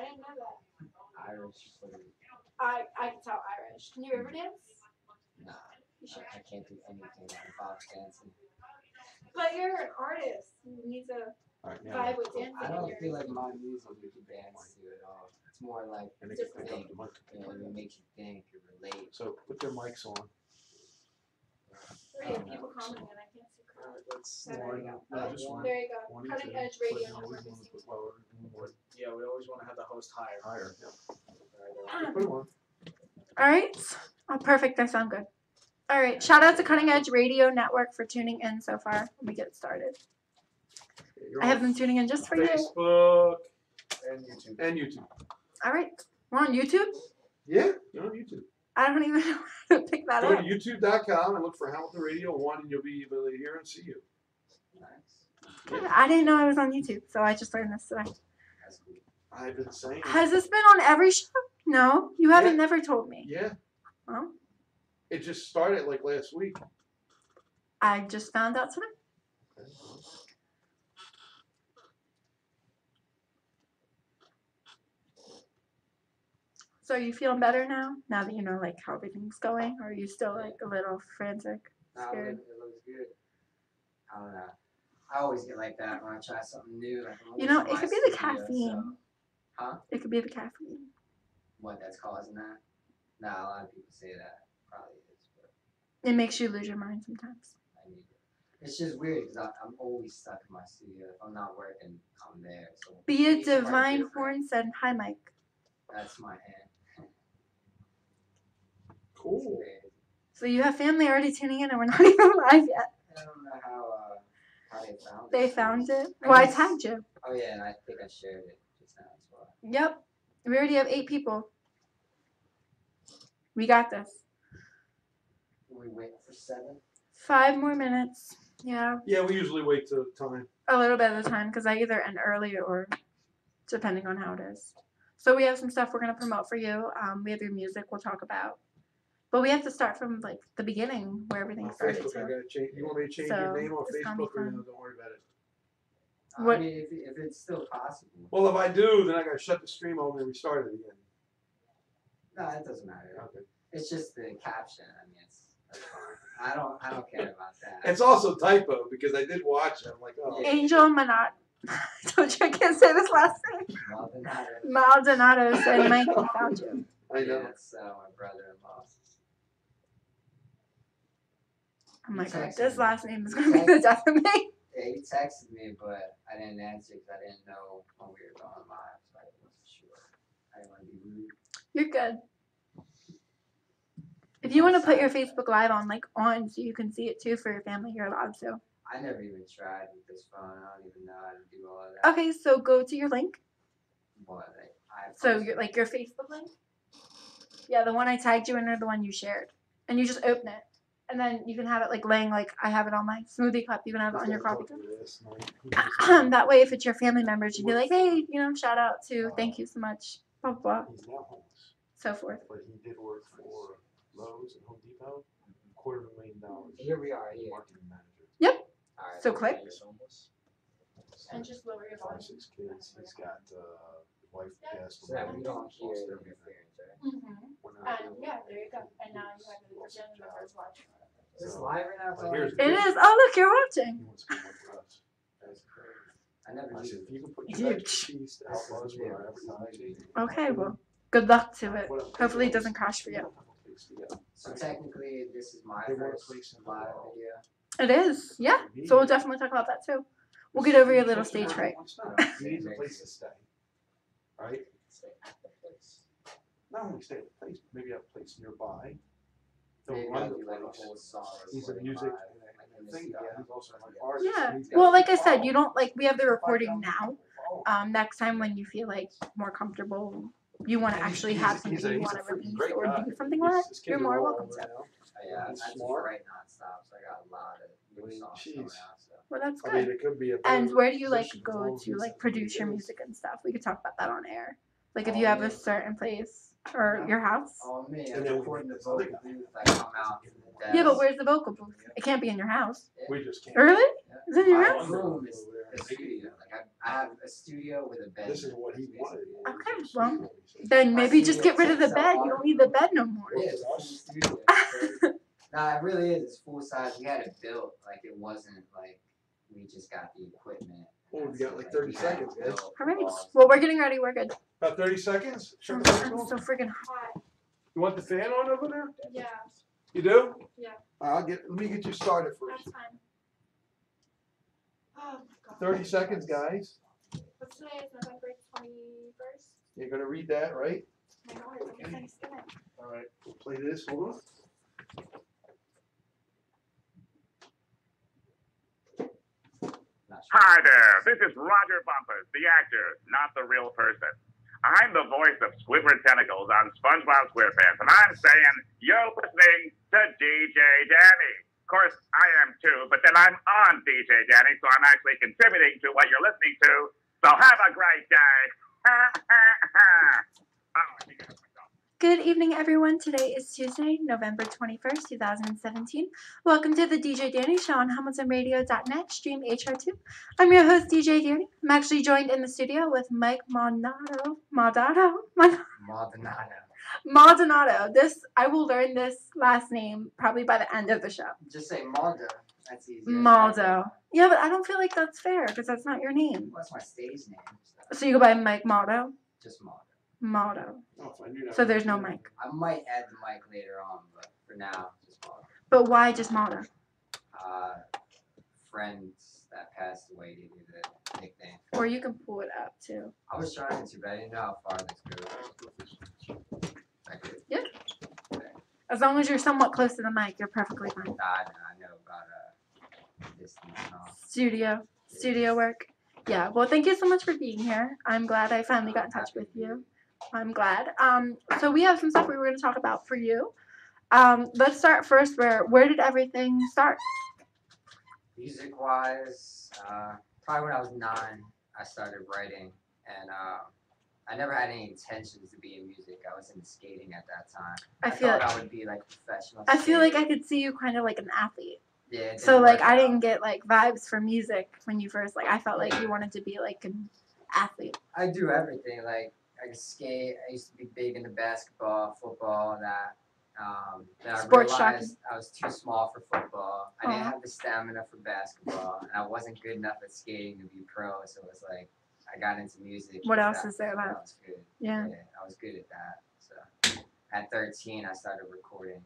didn't know that. Irish. I can tell Irish. Can you river dance? Nah. You sure? I can't do anything that involves dancing. But you're an artist. You need to vibe with dancing. I don't feel like my music you can dance to at all. It's more like just think, it makes you think, you relate. So put their mics on. Three people commenting and I can't see. There you go. There you go. Cutting Edge Radio Network. Yeah, we always want to have the host higher. Higher, yeah. All right. Oh, perfect. That sounds good. All right. Shout out to Cutting Edge Radio Network for tuning in so far. Let me get started. I have them tuning in just for you. Facebook and YouTube. And YouTube. All right. We're on YouTube? Yeah, you're on YouTube. I don't even know how to pick that Go up. to youtube.com and look for Hamilton Radio 1 and you'll be able to hear and see you. Yeah, I didn't know I was on YouTube, so I just learned this today. I've been saying. Has this been on every show? No, you haven't never told me. Yeah. Oh. It just started like last week. I just found out today. So are you feeling better now? Now that you know like how everything's going? Or are you still like a little frantic, scared? It looks good. I don't know. I always get like that when I try something new. Like You know, it could be the caffeine. So. Huh? It could be the caffeine. What, that's causing that? Nah, a lot of people say that. Probably is. But It makes you lose your mind sometimes. I need it. It's just weird because I'm always stuck in my studio. If I'm not working, I'm there. So Be a divine horn said, hi, Mike. That's my hand. Cool. So you have family already tuning in and we're not even live yet. I don't know how they found it. They found it? Well, I tagged you. Oh, yeah, and I think I shared it just now as well. Yep. We already have 8 people. We got this. We wait for 7. 5 more minutes. Yeah. Yeah, we usually wait till time. A little bit of the time because I either end early or depending on how it is. So we have some stuff we're going to promote for you. We have your music we'll talk about. But we have to start from like the beginning where everything started. Facebook, I gotta change. You want me to change your name on Facebook or no? Don't worry about it. What? I mean, if it's still possible. Well, if I do, then I gotta shut the stream over and restart it again. No, it doesn't matter. Okay. It's just the caption. I mean, that's fine. I don't care about that. It's also typo because I did watch it. I'm like, oh. Angel Manat. I told you I can't say this last name. Maldonado said, Mike, we found you. I know. Yeah, that's my brother-in-law. Oh my god, this last name is going to be the death of me. Yeah, he texted me, but I didn't answer because I didn't know when we were going live, so I wasn't sure. I didn't want to be rude. You're good. If you want to put your Facebook Live on so you can see it too for your family, you're allowed to. I never even tried with this phone. I don't even know how to do all of that. Okay, so go to your link. What? So your Facebook link? Yeah, the one I tagged you in or the one you shared. And you just open it. And then you can have it laying I have it on my smoothie cup. You can have it on your coffee cup. That way, if it's your family members, you'd be like, hey, shout out to, thank you so much, blah, blah, blah. He's now homeless. So forth. But he did work for Lowe's and Home Depot. $250,000. Here we are, here. Marketing manager. Yep. All right, So click. And just lower your volume. 5, 6 kids. He's got wife passed So that we don't hear interference, right? Mm-hmm. And yeah, there you go. And now you have the agenda members watching. Is this live right now? It is. Oh, look, you're watching. He wants to work for us. That's crazy. I never I knew. said, if you can put You your did. expertise to help us with our advertising. Okay, well, good luck to it. Hopefully it doesn't crash for you. So technically, this is my They want first to place in live the video. It is. Yeah. So we'll definitely talk about that too. We'll get over your little stage fright. He needs a place to stay. Right? Not only stay at the place, maybe have a place nearby. He'll Maybe run I'll the do like a place. whole song. He's a music and thing guy. He's also an artist. Yeah. He's got Well, a like I said, phone. you don't we have the recording now. Next time when you feel more comfortable, you want to actually have something you want to release or do something with, you're more welcome to. Yeah, He's that's smart. right nonstop, so I got a lot of new songs coming out. So. Well, that's I mean, good. it could be a And better where do you position go as long as to he's- produce your music and stuff? We could talk about that on air. If you have a certain place or your house. Oh man, And then we recording the make this other vocal guy. booth, I come out to the desk. Yeah, but where's the vocal booth? It can't be in your house. We just can't. Really? Is it in your My house? room is the studio. I have a studio with a bed. This is what he wanted. Okay, well, then maybe just get rid of the bed. You don't need the bed no more. Yeah, it's a full studio. Nah, it really is. It's full size. We had it built. Like, it wasn't like we just got the equipment. Oh, we got like 30 seconds, guys. All right. Well, we're getting ready. We're good. About 30 seconds? Shut I'm the mic so off. freaking hot. You want the fan on over there? Yeah, You do? Yeah. Let me get you started first. that's fine. Oh my god. 30 seconds, guys. What's today? It's November 21st. You're gonna read that, right? My god, it's almost Thanksgiving. All right. We'll play this. Hold on. Hi there, this is Roger Bumpus, the actor, not the real person. I'm the voice of Squidward Tentacles on SpongeBob SquarePants, and I'm saying you're listening to DJ Danny. Of course, I am too, but then I'm on DJ Danny, so I'm actually contributing to what you're listening to. So have a great day. Good evening, everyone. Today is Tuesday, November 21st, 2017. Welcome to the DJ Danny Show on HamiltonRadio.net, stream HR2. I'm your host, DJ Danny. I'm actually joined in the studio with Mike Maldonado. Maldonado. I will learn this last name probably by the end of the show. Just say Maldo. That's easy. Maldo. Yeah, but I don't feel like that's fair because that's not your name. Well, that's my stage name. So you go by Mike Maldo? Just Maldo. Maldo. Oh, if I knew that. So there's no Mike. I might add the mic later on, but for now, just Maldo. But why just Maldo? Friends that passed away gave me the nickname. Or you can pull it up too. I was trying to, but I didn't know how far this goes. I could. Yeah. As long as you're somewhat close to the mic, you're perfectly fine. I know about distance and all. Studio work. Yeah, well, thank you so much for being here. I'm glad I finally got in touch with you. I'm glad. So we have some stuff we were going to talk about for you. Let's start first. Where did everything start? Music-wise, probably when I was 9, I started writing, and I never had any intentions to be in music. I was into skating at that time. I thought I would be like a professional. I feel like I could see you kind of like an athlete. Yeah. So like I didn't get like vibes for music when you first I felt like you wanted to be like an athlete. I do everything. Like I could skate. I used to be big into basketball, football, that. Then I Sports realized I was too small for football. I didn't have the stamina for basketball, and I wasn't good enough at skating to be pro. So it was like I got into music. What else is there left? left? I was good. Yeah. I was good at that. So at 13, I started recording and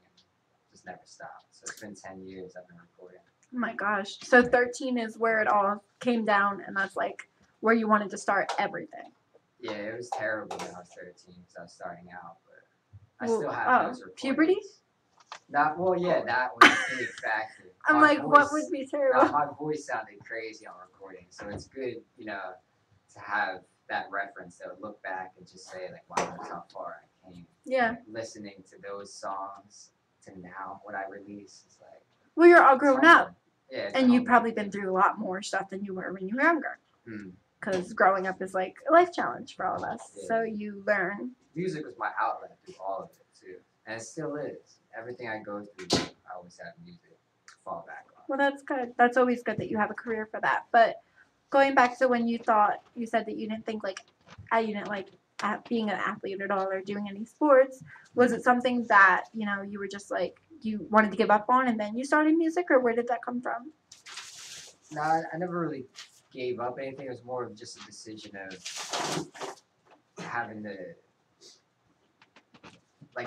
just never stopped. So it's been 10 years I've been recording. Oh my gosh. So 13 is where it all came down, and that's like where you wanted to start everything. Yeah, it was terrible when I was 13 because I was starting out, but I still have those recordings. Puberty? That was a big factor. I'm My like, voice, what would be terrible? My voice sounded crazy on recording, so it's good, to have that reference to look back and just say like, wow, that's how far I came. Yeah. Like, listening to those songs to now, what I release is like. Well, you're all grown up. Yeah. And you've probably been through a lot more stuff than you were when you were younger. Hmm. Because growing up is like a life challenge for all of us. Yeah. So you learn. Music was my outlet through all of it too, and it still is. Everything I go through, I always have music to fall back on. Well, that's good. That's always good that you have a career for that. But going back to when you said that you didn't think you didn't like being an athlete at all or doing any sports. Was it something that you were just like you wanted to give up on and then you started music, or where did that come from? No, I never really gave up anything. It was more of just a decision of having to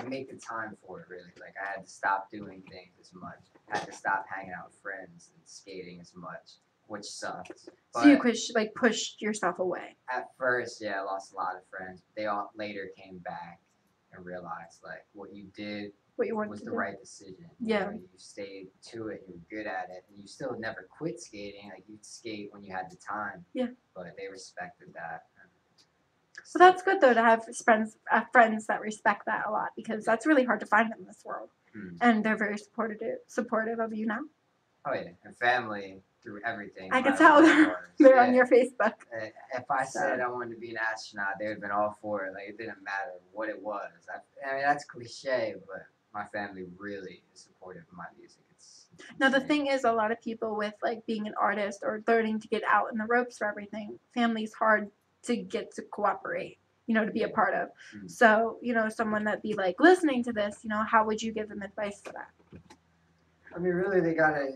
make the time for it. Really, I had to stop doing things as much. I had to stop hanging out with friends and skating as much, which sucked. So you pushed yourself away. At first, yeah, I lost a lot of friends. They all later came back and realized what you did was the right decision. Yeah. You stayed to it. You were good at it, and you still never quit skating. You'd skate when you had the time. Yeah. But they respected that. So that's good though to have friends that respect that a lot, because that's really hard to find in this world. Hmm. And they're very supportive of you now. Oh yeah, and family through everything. I can tell they're on your Facebook. If I said I wanted to be an astronaut, they would have been all for it. It didn't matter what it was. I mean, that's cliche, but my family really is supportive of my music. It's Now the thing is, a lot of people with like being an artist or learning to get out in the ropes for everything, family's hard to get to cooperate, to be a part of. Mm. So, someone that be like listening to this, how would you give them advice for that? I mean, really, they gotta.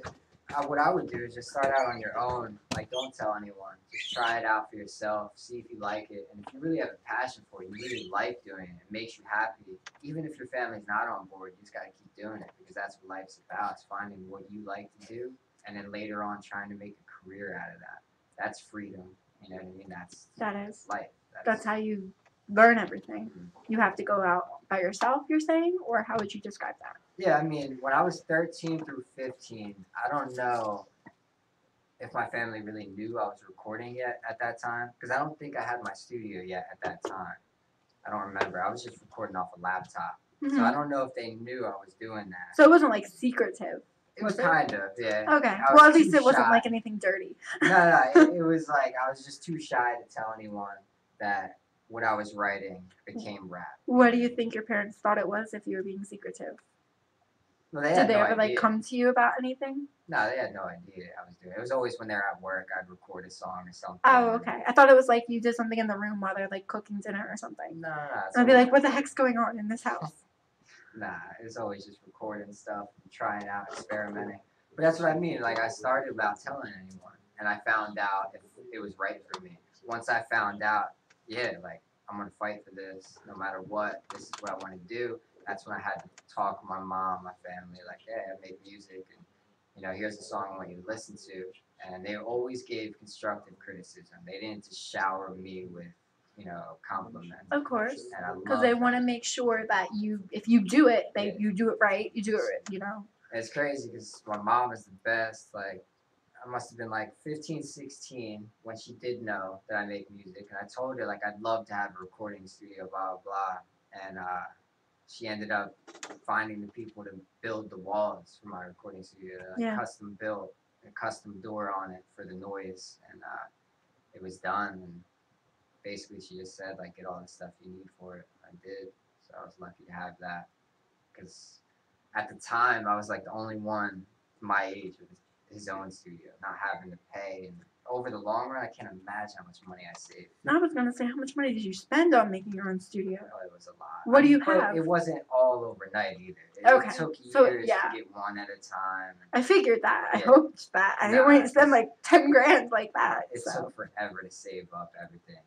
What I would do is just start out on your own. Like, don't tell anyone. Just try it out for yourself. See if you like it, and if you really have a passion for it, you really like doing it, it makes you happy. Even if your family's not on board, you just gotta keep doing it because that's what life's about. It's finding what you like to do, and then later on trying to make a career out of that. That's freedom. You know what I mean? That is life. That's how you learn everything. Mhm. You have to go out by yourself, you're saying, or how would you describe that? Yeah, I mean, when I was 13 through 15, I don't know if my family really knew I was recording yet at that time, because I don't think I had my studio yet at that time. I don't remember. I was just recording off a laptop. Mm-hmm. So I don't know if they knew I was doing that. So it wasn't like secretive. It was kind of, yeah. Okay. Well, at least it wasn't shy. like anything dirty. No, it was like I was just too shy to tell anyone that what I was writing became rap. What do you think your parents thought it was if you were being secretive? Well, Did they ever idea. like come to you about anything? No, they had no idea I was doing it. It was always when they're at work, I'd record a song or something. Oh, okay. I thought it was like you did something in the room while they're like cooking dinner or something. No. And I'd be like, what the heck's going on in this house? Nah, it was always just recording stuff, and trying out, experimenting. But that's what I mean. Like, I started without telling anyone, and I found out if it was right for me. Once I found out, yeah, like, I'm going to fight for this no matter what. This is what I want to do. That's when I had to talk with my mom, my family, like, hey, I make music, and, here's a song I want you to listen to. And they always gave constructive criticism. They didn't just shower me with, compliments. Of course. Because Because they want to make sure that if you do it, you do it right, you do it, It's crazy because my mom is the best. Like, I must have been like 15, 16 when she did know that I make music. And I told her, like, I'd love to have a recording studio, blah, blah, blah. And she ended up finding the people to build the walls for my recording studio. Like, custom built a custom door on it for the noise. And it was done. And basically she just said, like, get all the stuff you need for it. I did. So I was lucky to have that. Because at the time, I was like the only one my age with his own studio, not having to pay. And over the long run, I can't imagine how much money I saved. I was going to say, how much money did you spend on making your own studio? Oh, it was a lot. What do you have? It wasn't all overnight either. It took years to get one at a time. I figured that. Yeah. I hoped that. I didn't want to spend like 10 grand like that. It took forever to save up everything.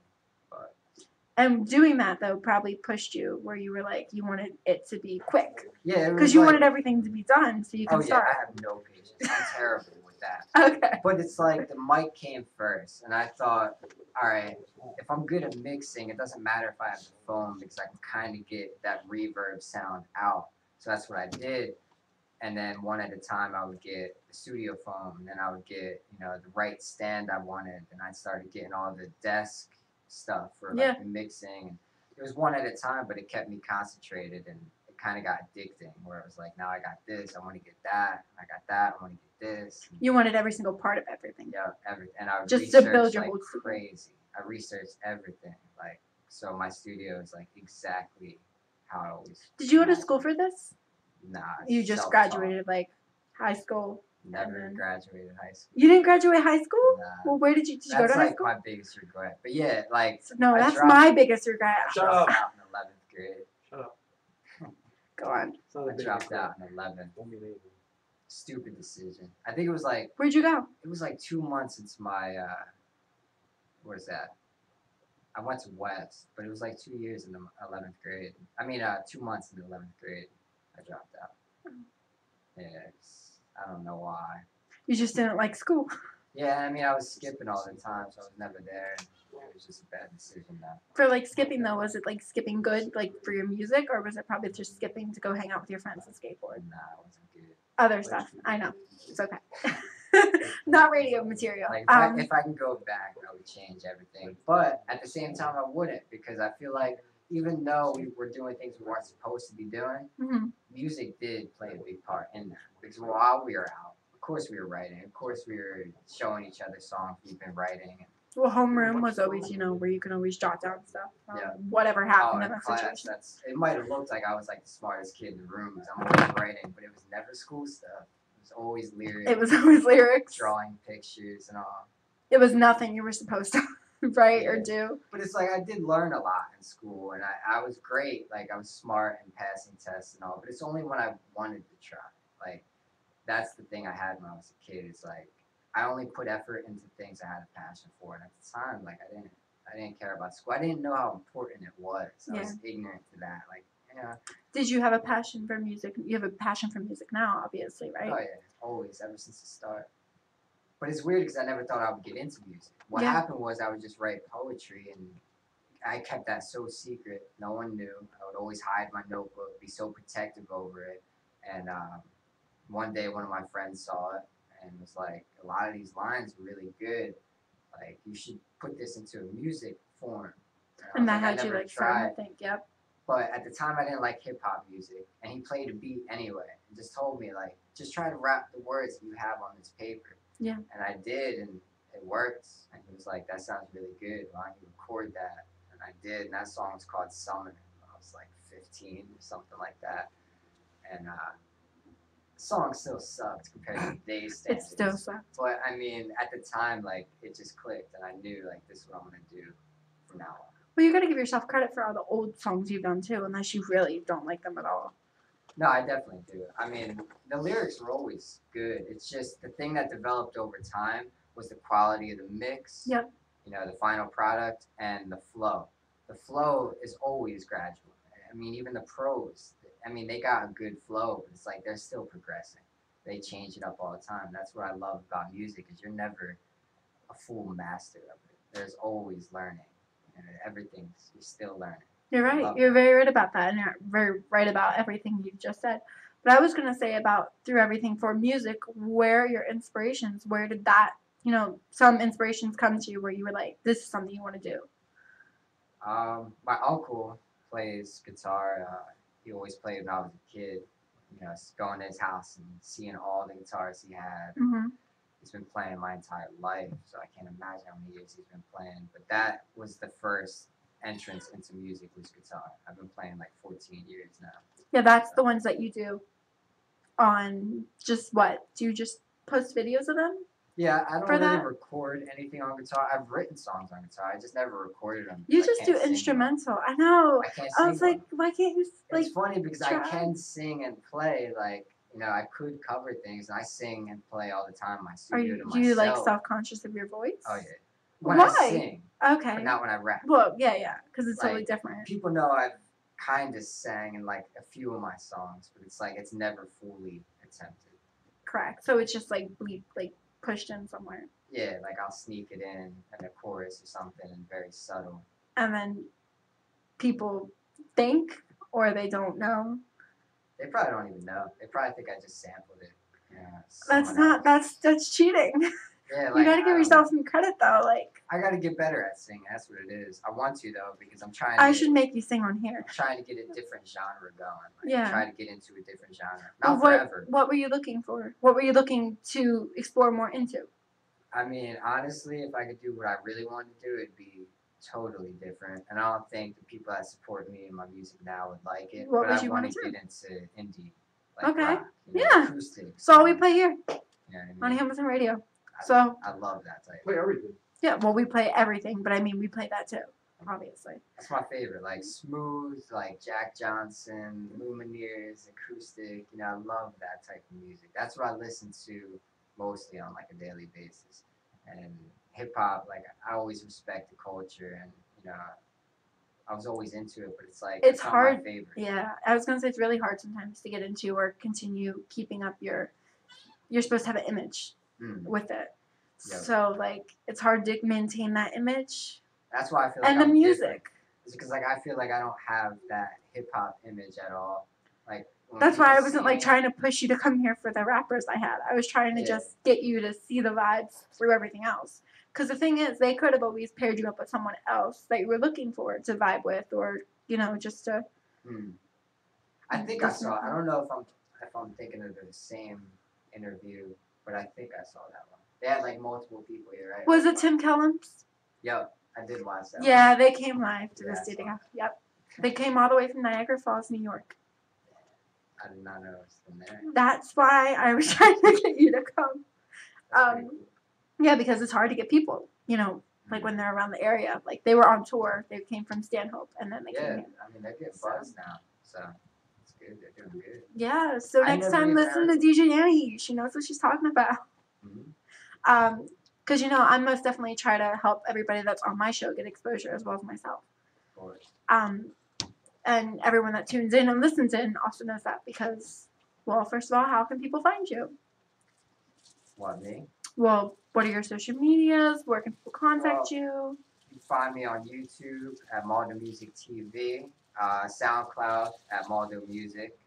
And doing that, though, probably pushed you where you were like, you wanted it to be quick. Yeah. Because you wanted everything to be done so you can start. I have no patience. I'm terrible with that. Okay. But it's like the mic came first. And I thought, all right, if I'm good at mixing, it doesn't matter if I have the phone because I can kind of get that reverb sound out. So that's what I did. And then one at a time, I would get the studio phone. And then I would get, the right stand I wanted. And I started getting all the desk stuff for like the mixing. It was one at a time, but it kept me concentrated and it kind of got addicting where it was like, now I got this, I want to get that, I got that, I want to get this. You wanted every single part of everything. Yeah, everything. And I would just research to build your like whole crazy. I researched everything. Like, so my studio is like exactly how I always. Did you go to school for this? Nah. You just graduated like high school. Never graduated high school. You didn't graduate high school? Nah. Well, where did you go to high school? That's like my biggest regret. But yeah, like. No, that's my biggest regret. I dropped out in 11th grade. Shut up. Go on. I dropped out in 11th. Stupid decision. I think it was like. Where'd you go? It was like 2 months into my. What is that? I went to West, but it was like 2 years in the 11th grade. 2 months in the 11th grade, I dropped out. Yeah. I don't know why. You just didn't like school. Yeah, I was skipping all the time, so I was never there. It was just a bad decision now. For like skipping though, was it like skipping good, like for your music, or was it probably just skipping to go hang out with your friends and skateboard? Nah, it wasn't good. Other stuff, I know. It's okay. Not radio material. Like if I can go back, I would change everything. But at the same time, I wouldn't because I feel like even though we were doing things we weren't supposed to be doing, music did play a big part in that. Because while we were out, of course we were writing. Of course we were showing each other songs we've been writing. Well, homeroom was always, where you can always jot down stuff. Whatever happened in that situation. It might have looked like I was like the smartest kid in the room because I'm always writing, but it was never school stuff. It was always lyrics. It was always lyrics. Drawing pictures and all. It was nothing you were supposed to write or Yeah. do. But it's like I did learn a lot in school, and I was great. Like I was smart and passing tests and all. But it's only when I wanted to try. Like that's the thing I had when I was a kid. It's like I only put effort into things I had a passion for, and at the time, like I didn't care about school. I didn't know how important it was. I was ignorant to that. Like, yeah. Did you have a passion for music? You have a passion for music now, obviously, right? Oh yeah, always, ever since the start. But it's weird because I never thought I would get into music. What Yeah. happened was I would just write poetry, and I kept that so secret. No one knew. I would always hide my notebook, be so protective over it. And one day, one of my friends saw it and was like, "A lot of these lines are really good. Like, you should put this into a music form." I And was that I had you never like starting tried. to think, yep. But at the time, I didn't like hip hop music, and he played a beat anyway, and just told me like, just try to rap the words that you have on this paper. Yeah. And I did, and it worked. And he was like, "That sounds really good. Why don't you record that?" And I did, and that song was called "Summer." I was like 15 or something like that, and the song still sucked compared to today's It standards. still sucks. But I mean, at the time, like it just clicked, and I knew like this is what I'm gonna do from now on. Well, you gotta give yourself credit for all the old songs you've done too, unless you really don't like them at all. No, I definitely do. I mean, the lyrics were always good. It's just the thing that developed over time was the quality of the mix. Yep. You know, the final product and the flow. The flow is always gradual. I mean, even the pros. I mean, they got a good flow, but it's like they're still progressing. They change it up all the time. That's what I love about music is you're never a full master of it. There's always learning. And everything's you're still learning. You're I right. love You're that. very right about that, and you're very right about everything you just said. But I was gonna say about through everything for music, where are your inspirations? Where did that, some inspirations come to you where you were like, this is something you want to do? My uncle plays guitar. He always played when I was a kid. You know, going to his house and seeing all the guitars he had. Hmm. He's been playing my entire life, so I can't imagine how many years he's been playing. But that was the first entrance into music was guitar. I've been playing like 14 years now. Yeah, that's the ones that you do on just what? Do you just post videos of them? Yeah, I don't For really that? record anything on guitar. I've written songs on guitar. I just never recorded them. You because I just do can't sing well. instrumental. I know. I can't I sing was well. like, why can't you like? It's funny because try. I can sing and play. Like, you know, I could cover things, and I sing and play all the time in my Are studio you to do you like myself. self-conscious of your voice? Oh, yeah. When Why? I sing, Okay. but not when I rap. Well, yeah, because it's totally Like, different. People know I've kind of sang in, like, a few of my songs, but it's like it's never fully attempted. Correct. So it's just like pushed in somewhere, Yeah, like I'll sneak it in a chorus or something and very subtle. and then people think or they don't know. They probably don't even know. They probably think I just sampled it. That's someone not. else. That's cheating. Yeah, You like, gotta I give don't yourself know. some credit though. Like I gotta get better at singing. That's what it is. I want to though because I'm trying. I should make you sing on here. I'm trying to get a different genre going. Like, Yeah. Try to get into a different genre. Well, Not forever. what were you looking for? What were you looking to explore more into? I mean, honestly, if I could do what I really wanted to do, it'd be totally different. And I don't think the people that support me in my music now would like it. What but would I you want wanna to do? get into indie, like Okay. rock, Yeah. acoustic. That's all we play here You know what I on mean? Hamilton Radio. So I love that type. Play everything. yeah, well we play everything, but I mean we play that too, obviously. That's my favorite. Like smooth, like Jack Johnson, Lumineers, acoustic. You know, I love that type of music. That's what I listen to mostly on like a daily basis. And hip hop, like I always respect the culture, and you know, I was always into it. But it's like It's not hard. my favorite. Yeah, I was gonna say it's really hard sometimes to get into or continue keeping up your. You're supposed to have an image Mm. with it, Yeah. so like it's hard to maintain that image That's why I feel like and the I'm music. different. It's because like I feel like I don't have that hip hop image at all. Like when That's why I people wasn't see like me- trying to push you to come here for the rappers I had. I was trying to Yeah. just get you to see the vibes through everything else. Because the thing is, they could have always paired you up with someone else that you were looking for to vibe with, or just to. Hmm. I think I saw. I don't know if I'm thinking of the same interview, but I think I saw that one. They had like multiple people here, right? Was it Tim Kellums? Yep, I did watch that. Yeah, they came live to Yeah, the I saw studio. it. Yep, they came all the way from Niagara Falls, New York. I did not know it was from there. That's why I was trying to get you to come. That's pretty cool. Yeah, because it's hard to get people, you know, like when they're around the area. Like they were on tour. They came from Stanhope and then they Yeah, came here. I mean, they're getting buzz now, so it's good. They're doing good. Yeah, so I next never time even listen to heard- DJ Annie. She knows what she's talking about. Mhm. Because, you know, I most definitely try to help everybody that's on my show get exposure as well as myself. Of course. And everyone that tunes in and listens in also knows that because, well, first of all, how can people find you? What, me? Well, what are your social medias? Where can people contact you? You can find me on YouTube at Maldo Music TV, SoundCloud at Maldo Music,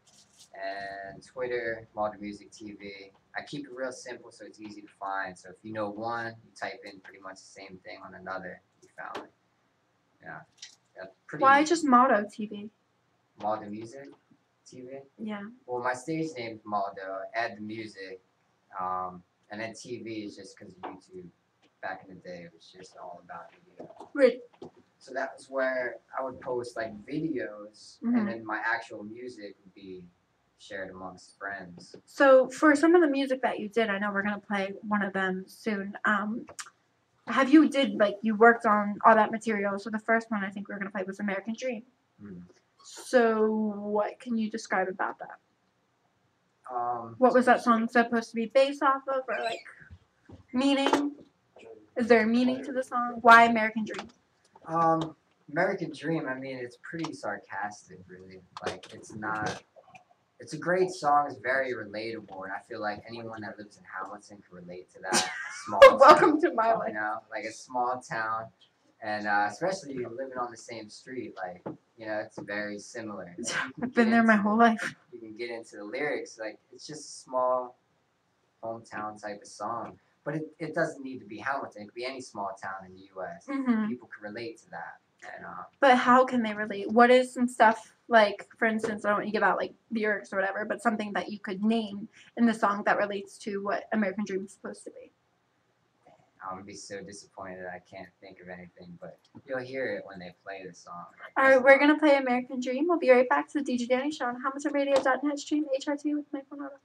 and Twitter, Maldo Music TV. I keep it real simple so it's easy to find. So if you know one, you type in pretty much the same thing on another, you found it. Yeah. That's pretty Why easy. just Motto TV? Maldo Music TV? Yeah. Well, my stage name is Maldo, add the music, and then TV is just because of YouTube. Back in the day, it was just all about video. Right. So that was where I would post like videos, Mhm. and then my actual music would be shared amongst friends. So for some of the music that you did, I know we're gonna play one of them soon. Have you you worked on all that material? So the first one I think we were gonna play was American Dream. Mm. So what can you describe about that? Um, What was that song supposed to be based off of, or like meaning? Is there a meaning to the song? Why American Dream? American Dream, I mean, it's pretty sarcastic, really. Like, it's not. It's a great song. It's very relatable, and I feel like anyone that lives in Hamilton can relate to that small town. Welcome to my life. You know, like a small town, and especially living on the same street, like, you know, it's very similar. Like, I've been there my whole life. You can get into the lyrics, like, it's just a small hometown type of song. But it doesn't need to be Hamilton. It could be any small town in the U.S. Mhm. People can relate to that. And But how can they relate? What is some stuff, like, for instance, I don't want you to give out, like, lyrics or whatever, but something that you could name in the song that relates to what American Dream is supposed to be? I'm going to be so disappointed that I can't think of anything, but you'll hear it when they play the song. Like, All right, we're going to play American Dream. We'll be right back to the DJ Danny Show on HamiltonRadio.net stream HRT with Mike Ronaldo.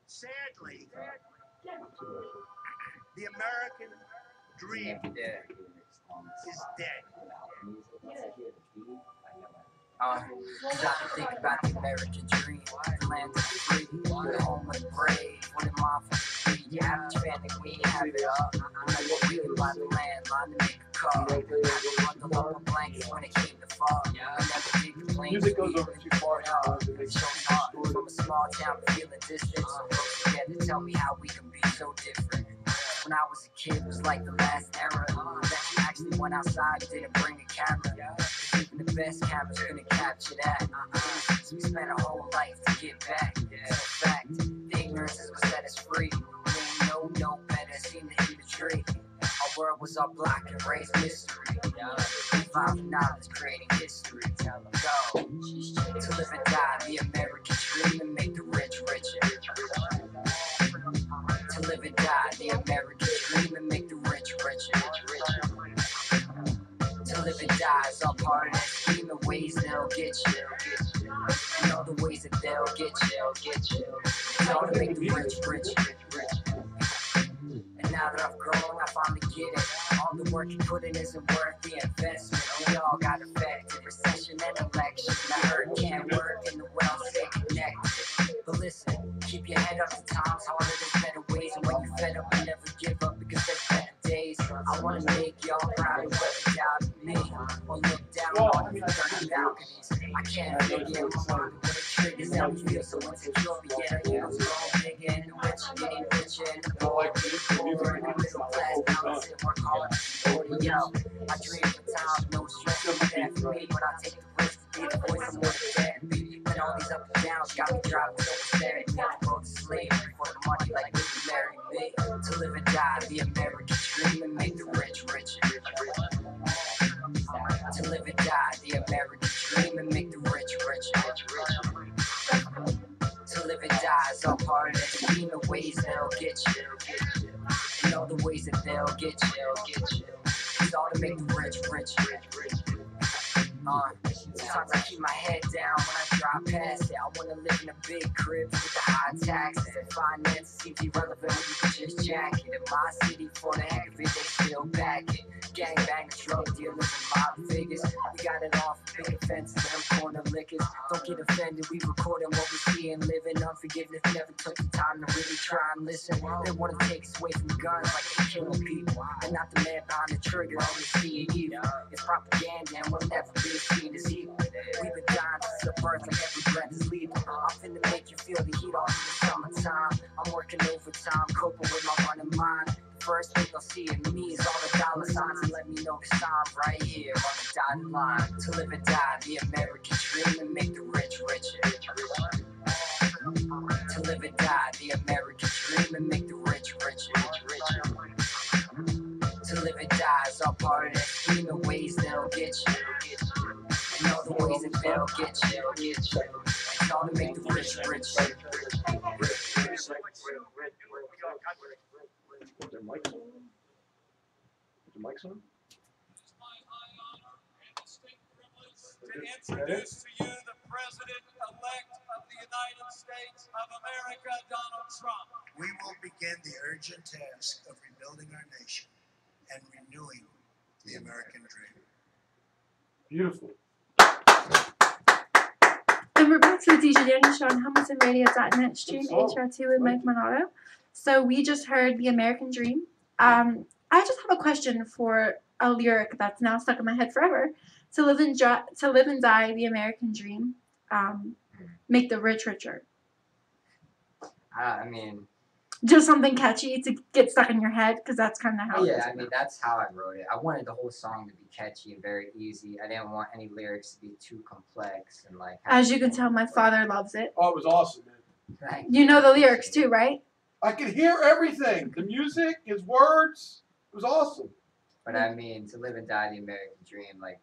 Sadly, the American dream is dead. Gotta think about the American dream. The land of the free, the home of the brave. What am I for the The average family, we ain't have it up. Like what we can buy the land, line to make a call. I had to bundle up my blankets when it came to fall. I never did complain. Music goes over too far now. It's so hard. From a small town, feeling distant. So close together, tell me how we can be so different. When I was a kid, it was like the last era. That you actually went outside, didn't bring a camera. Even the best cameras couldn't capture that. We spent our whole life to get back. It's a fact. The ignorance is what set us free. We ain't know no better, seen the imagery. Our world was all black and raised mystery. Revival knowledge, creating history. Go. To live and die, the American dream, and make the rich richer. To live and die, the American dream, and make the rich richer. To live and die is all part of that scheme, the ways they'll get you. And all the ways that they'll get you. It's all to make the rich richer. And now that I've grown, I finally get it. All the work you put in isn't worth the investment. We all got affected, recession and election. I heard can't work and the well stay connected. But listen, keep your head up, the times harder, there's better ways. And when you fed up, you never give up because there's better days. I wanna make y'all proud of what you doubted me. Or look down on you from the balconies. I can't figure out what it triggers how we feel so insecure. But yet our egos grow bigger and the rich are getting richer and the poor getting poorer. And the middle class balance it, work hard to yo. I dream for time, no stress, no that for me. But I take the risk to be the voice of what the dead be. And all these up and downs got me driving so upset. And got to go to sleep for the money like you marry me. To live and die, the American dream, and make the rich richer. To live and die, the American dream, and make the rich richer. To live and die is all part of that scheme, the ways they'll get you. And all the ways that they'll get you. It's all to make the rich richer. Sometimes I keep my head down when I drive past it. I wanna live in a big crib with the high taxes and finance seems irrelevant when you can just jack it. In my city, for the heck of it, they still back it. Gangbangers, drug dealers, and mob figures. We got it off big offenses and them corner liquors. Don't get offended, we recording what we see and living. Unforgiveness never took the time to really try and listen. They wanna take us away from guns like they killing people. And not the man behind the trigger, only see it evil. It's propaganda and we'll never be seen as equal. We've been dying since the birth, like every breath is lethal. I'm finna make you feel the heat all through the summertime. I'm working overtime, coping with my running mind. The first thing they'll see in me is all the dollar signs and let me know the sign right here on the dotted line. To live and die, the American dream and make the rich richer. To live and die, the American dream and make the rich richer. To live and die is all part of that scheme, the ways that'll get you. And all the ways that they'll get you. It's all to make the rich richer. Put their mics on? Put the mics on? To introduce to you the President-elect of the United States of America, Donald Trump. We will begin the urgent task of rebuilding our nation and renewing the American dream. Beautiful. And we're back to the DJ Danny Show on HamiltonRadio.net stream HRT with Mike Monado. So we just heard The American Dream. I just have a question for a lyric that's now stuck in my head forever. To live and die, the American dream. Make the rich richer. I mean, Just something catchy to get stuck in your head, because that's kind of how it is. yeah, I mean, that's how I wrote it. I wanted the whole song to be catchy and very easy. I didn't want any lyrics to be too complex and like. As you can tell, my father loves it. Oh, it was awesome, man. You know the lyrics too, right? I could hear everything. The music, his words. It was awesome. But I mean, to live and die the American dream, like,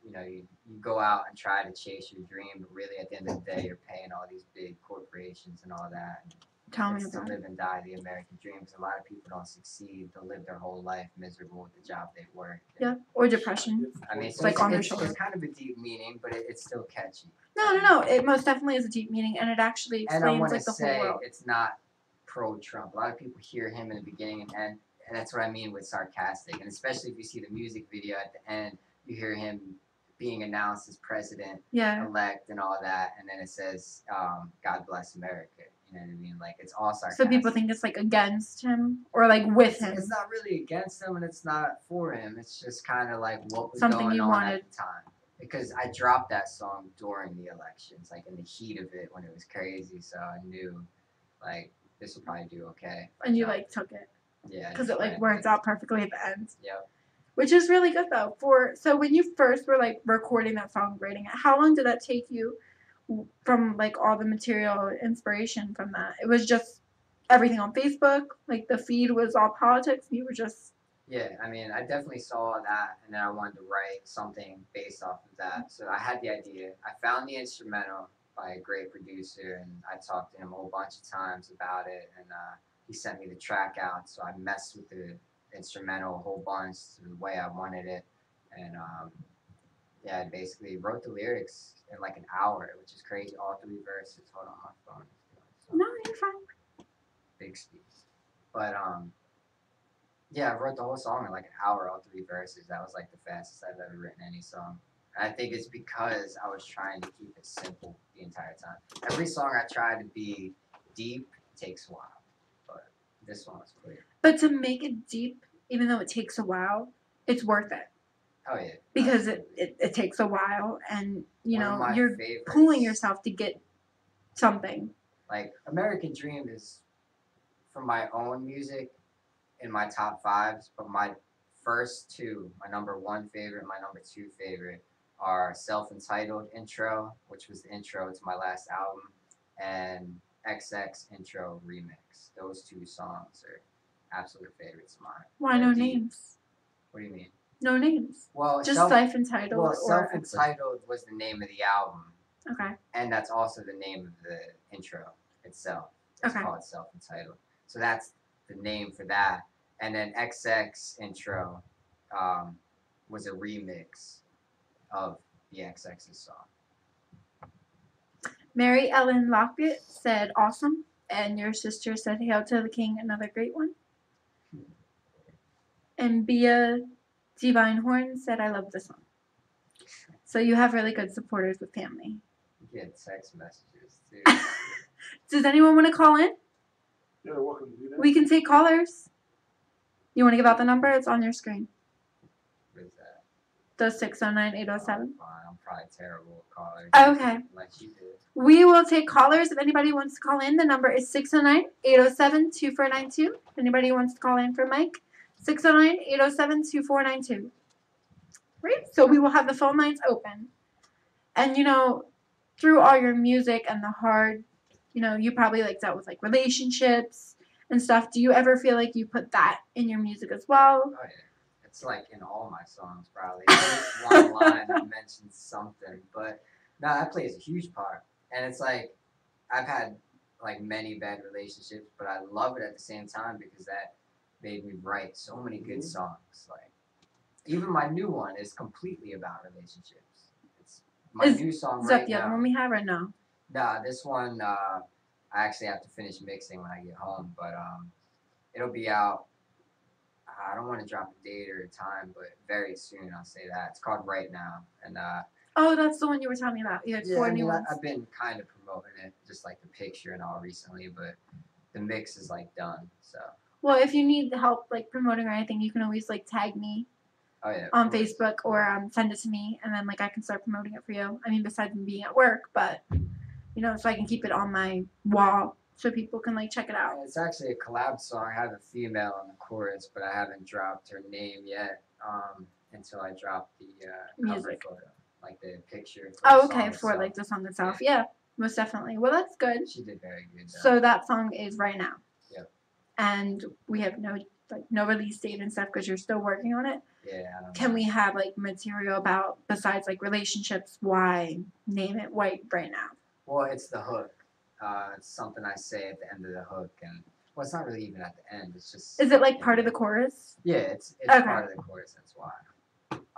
you know, you go out and try to chase your dream, but really at the end of the day, you're paying all these big corporations and all that. Tell me It's to about live it. and die the American dream, because a lot of people don't succeed. They'll live their whole life miserable with the job they work. Yeah, or depression. I mean, It's like on their shoulder. It's kind of a deep meaning, but it's still catchy. No. It most definitely is a deep meaning, and it actually And I explains want to like the whole say world. it's not pro-Trump. A lot of people hear him in the beginning and end, and that's what I mean with sarcastic. And especially if you see the music video at the end, you hear him being announced as president-elect Yeah. and all that, and then it says, God bless America. You know what I mean? Like, it's all So sarcastic. people think it's like against him or like with him. It's not really against him and it's not for him. It's just kind of like what was Something going you on wanted. at the time. Because I dropped that song during the elections, like in the heat of it when it was crazy. So I knew, like, this will probably do okay. And you like took it Yeah. because it just like went works with out perfectly at the end. Yep. Which is really good though. So when you first were like recording that song, writing it, how long did that take you from like all the material inspiration from that? It was just everything on Facebook, like the feed was all politics, and you were just Yeah, I mean, I definitely saw that, and then I wanted to write something based off of that. So I had the idea. I found the instrumental by a great producer, and I talked to him a whole bunch of times about it, and he sent me the track out. So I messed with the instrumental a whole bunch to the way I wanted it, and yeah, I basically wrote the lyrics in like an hour, which is crazy. All 3 verses. Hold on, my phone is doing something. no, you're fine. Big speed. But yeah, I wrote the whole song in like an hour, all 3 verses. That was like the fastest I've ever written any song. And I think it's because I was trying to keep it simple the entire time. Every song I tried to be deep takes a while, but this one was clear. But to make it deep, even though it takes a while, it's worth it. Oh yeah. Because it takes a while, and you One of know my you're favorites. pulling yourself to get something. Like American Dream is from my own music in my top 5s, but my first 2, my number 1 favorite, my number 2 favorite, are Self-Entitled Intro, which was the intro to my last album, and XX Intro Remix. Those 2 songs are absolute favorites of mine. Why They're no deep. names? What do you mean? No names. Well, Just self-entitled. Well, or Self-Entitled was the name of the album, Okay. and that's also the name of the intro itself. It's Okay. called Self-Entitled. So that's the name for that. And then XX Intro was a remix of the XX's song. Mary Ellen Lockett said awesome, and your sister said hail to the king, another great one. And Bia Divine Horn said I love the song. So you have really good supporters with family. You get text messages too. Does anyone want to call in? Yeah, welcome to do that. We can take callers. You want to give out the number? It's on your screen. What is that? The 609-807. Fine, I'm probably terrible at callers. Okay. Like you did. We will take callers if anybody wants to call in. The number is 609-807-2492. If anybody wants to call in for Mike, 609-807-2492. Right? So we will have the phone lines open. And, you know, through all your music and the hard, you know, you probably like dealt with like relationships and stuff. Do you ever feel like you put that in your music as well? Oh, yeah. It's like in all my songs, probably. There's one line that mentions something. But, no, that plays a huge part. And it's like, I've had like many bad relationships, but I love it at the same time because that made me write so many good songs. Like, even my new one is completely about relationships. It's my new song Is right that the now. other one we have or no? Nah, this one I actually have to finish mixing when I get home, but it'll be out. I don't want to drop a date or a time, but very soon I'll say that. It's called Right Now, and Oh, that's the one you were telling me about. You had yeah, four I new mean, ones. I've been kind of promoting it, just like the picture and all recently, but the mix is like done. So. Well, if you need help like promoting or anything, you can always like tag me Oh yeah. on Facebook or send it to me, and then like I can start promoting it for you. I mean, besides me being at work, but you know, so I can keep it on my wall so people can like check it out. It's actually a collab song. I have a female on the chorus, but I haven't dropped her name yet until I drop the cover Music. photo, like the picture. For Oh, the okay, song for itself. like the song itself. Yeah, most definitely. Well, that's good. She did very good. Though. So that song is Right Now. Yep. And we have no release date and stuff because you're still working on it. Yeah. I don't Can know. we have like material about besides like relationships? Why name it White Right Now? Well, it's the hook. It's something I say at the end of the hook, and well, it's not really even at the end. It's just. Is it like part of the chorus? Yeah, it's Okay. part of the chorus. That's why.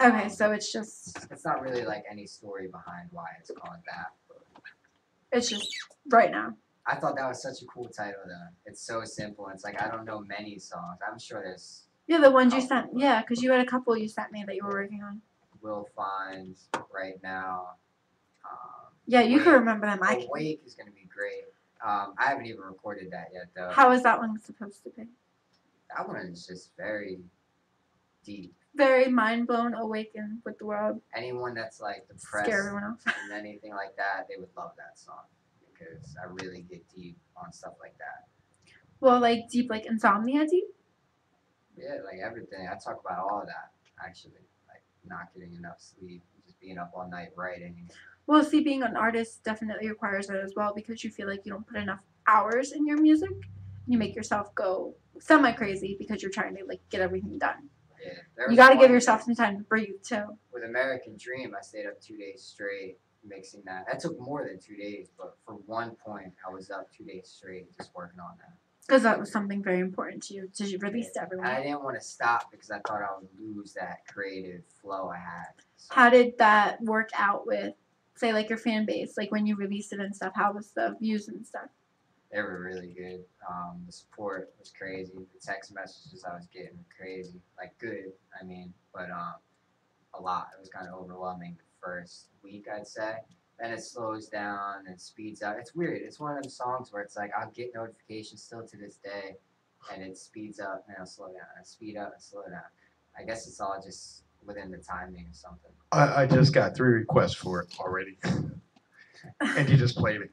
Okay, so it's just It's not really like any story behind why it's called that. But it's just Right Now. I thought that was such a cool title, though. It's so simple. It's like I don't know many songs. I'm sure there's. Yeah, the ones you sent. Yeah, because you had a couple you sent me that you were working on. Will Find Right Now. Yeah, you can Awake. remember them. I can. Awake is gonna be great. I haven't even recorded that yet, though. How is that one supposed to be? That one is just very deep. Very mind blown, awakened with the world. Anyone that's like depressed Scare everyone off. and anything like that, they would love that song because I really get deep on stuff like that. Well, like deep, like insomnia deep. Yeah, like everything. I talk about all of that actually, like not getting enough sleep, just being up all night writing. Well, see, being an artist definitely requires that as well because you feel like you don't put enough hours in your music. You make yourself go semi crazy because you're trying to like get everything done. Yeah, there You was got to give one yourself some time to breathe too. with American Dream. I stayed up 2 days straight mixing that. That took more than 2 days, but for one point, I was up 2 days straight just working on that. Because that was something very important to you to release to And I everyone. didn't want to stop because I thought I would lose that creative flow I had. So How did that work out with, say, like your fan base? Like when you released it and stuff, how was the views and stuff? they were really good. The support was crazy. The text messages I was getting were crazy. Like good, I mean, but a lot. It was kind of overwhelming the first week, I'd say. Then it slows down and speeds up. It's weird. It's one of them songs where it's like I'll get notifications still to this day, and it speeds up and it'll slow down, and speed up and slow down. I guess it's all just within the timing or something. I just got 3 requests for it already. And you just played it.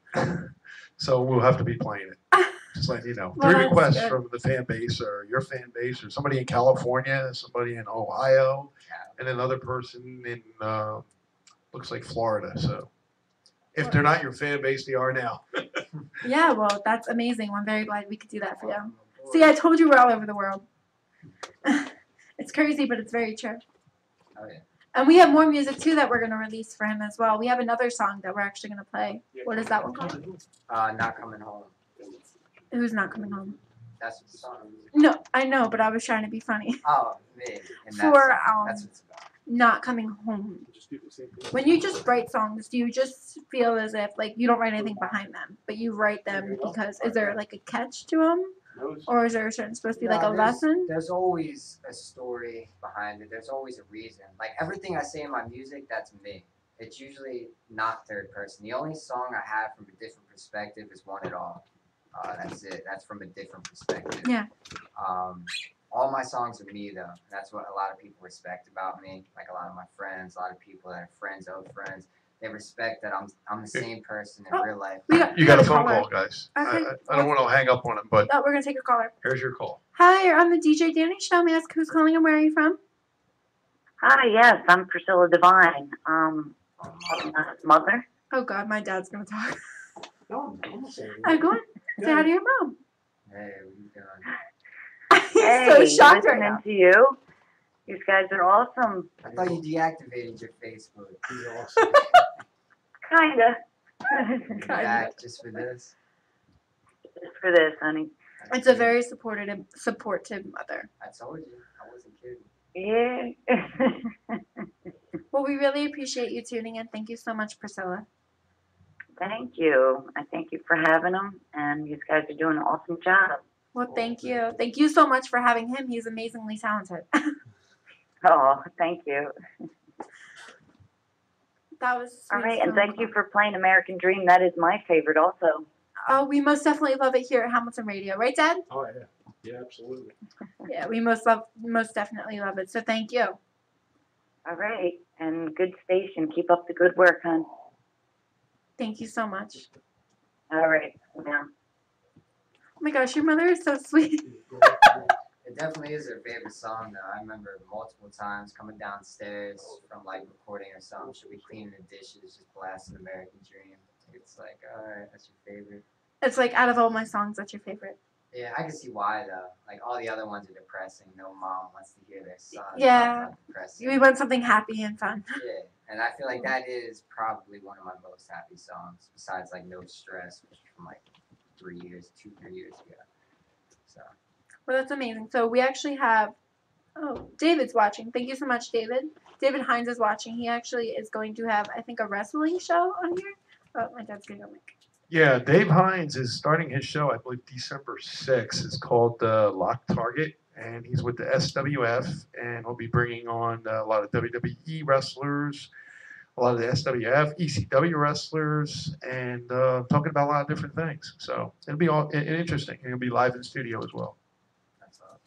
So we'll have to be playing it. Just letting you know. Well, 3 that's requests good. from the fan base or your fan base or somebody in California, somebody in Ohio, and another person in, looks like Florida. So if they're not your fan base, they are now. Yeah, well, that's amazing. I'm very glad we could do that for you. See, I told you we're all over the world. It's crazy, but it's very true. Oh yeah. And we have more music too that we're gonna release for him as well. We have another song that we're actually gonna play. What is that one called? Not Coming Home. Who's Not Coming Home? That's what the song is. No, I know, but I was trying to be funny. Oh, me. And For that's what it's about. not coming home. When you just write songs, do you just feel as if like you don't write anything behind them, but you write them because is there like a catch to them, or is there a certain supposed to be like a lesson? There's always a story behind it. There's always a reason. Like everything I say in my music, that's me. It's usually not third person. The only song I have from a different perspective is "Want It All." That's it. That's from a different perspective. Yeah. All my songs are me though. That's what a lot of people respect about me. Like a lot of my friends, a lot of people that are friends of friends, they respect that I'm the same person in real life. You got a phone call, guys. Okay. I don't want to hang up on it, but We're gonna take a caller. here's your call. Hi, you're on the DJ Danny Show. May I ask who's calling and where are you from? Hi, yes, I'm Priscilla Devine. Mother. Oh God, my dad's gonna talk. No, I'm not saying Oh, go on. Say hi to your mom. Hey, what you doing? He's Hey, so shocked right listening now. to you. You guys are awesome. I thought you deactivated your Facebook. He's awesome. Kinda. You back just for this? Just for this, honey. It's a very supportive mother. I told you, I wasn't kidding. Yeah. Well, we really appreciate you tuning in. Thank you so much, Priscilla. Thank you. I thank you for having them, and you guys are doing an awesome job. Well, thank you. Thank you so much for having him. He's amazingly talented. Oh, thank you. That was sweet. All right, and thank you for playing American Dream. That is my favorite also. Oh, we most definitely love it here at Hamilton Radio. Right, Dad? Oh yeah. Yeah, absolutely. Yeah, we most definitely love it. So thank you. All right, and good station. Keep up the good work, hon. Thank you so much. All right, yeah. Oh my gosh, your mother is so sweet. It definitely is her favorite song though. I remember multiple times coming downstairs from like recording or something. She'll be cleaning the dishes, just blasting American Dream. It's like, alright, that's your favorite. It's like out of all my songs, that's your favorite. Yeah, I can see why though. Like all the other ones are depressing. No mom wants to hear their son. Yeah. Depressing. We want something happy and fun. Yeah, and I feel like that is probably one of my most happy songs, besides like No Stress, which was from like 3 years ago. So. Well, that's amazing. So we actually have, oh, David's watching. Thank you so much, David. David Hines is watching. He actually is going to have, I think, a wrestling show on here. Oh, my dad's going to go make. Yeah, Dave Hines is starting his show, I believe, December 6th. It's called Lock Target, and he's with the SWF, and he'll be bringing on a lot of WWE wrestlers, a lot of the SWF, ECW wrestlers, and talking about a lot of different things. So it'll be all interesting. He'll be live in studio as well.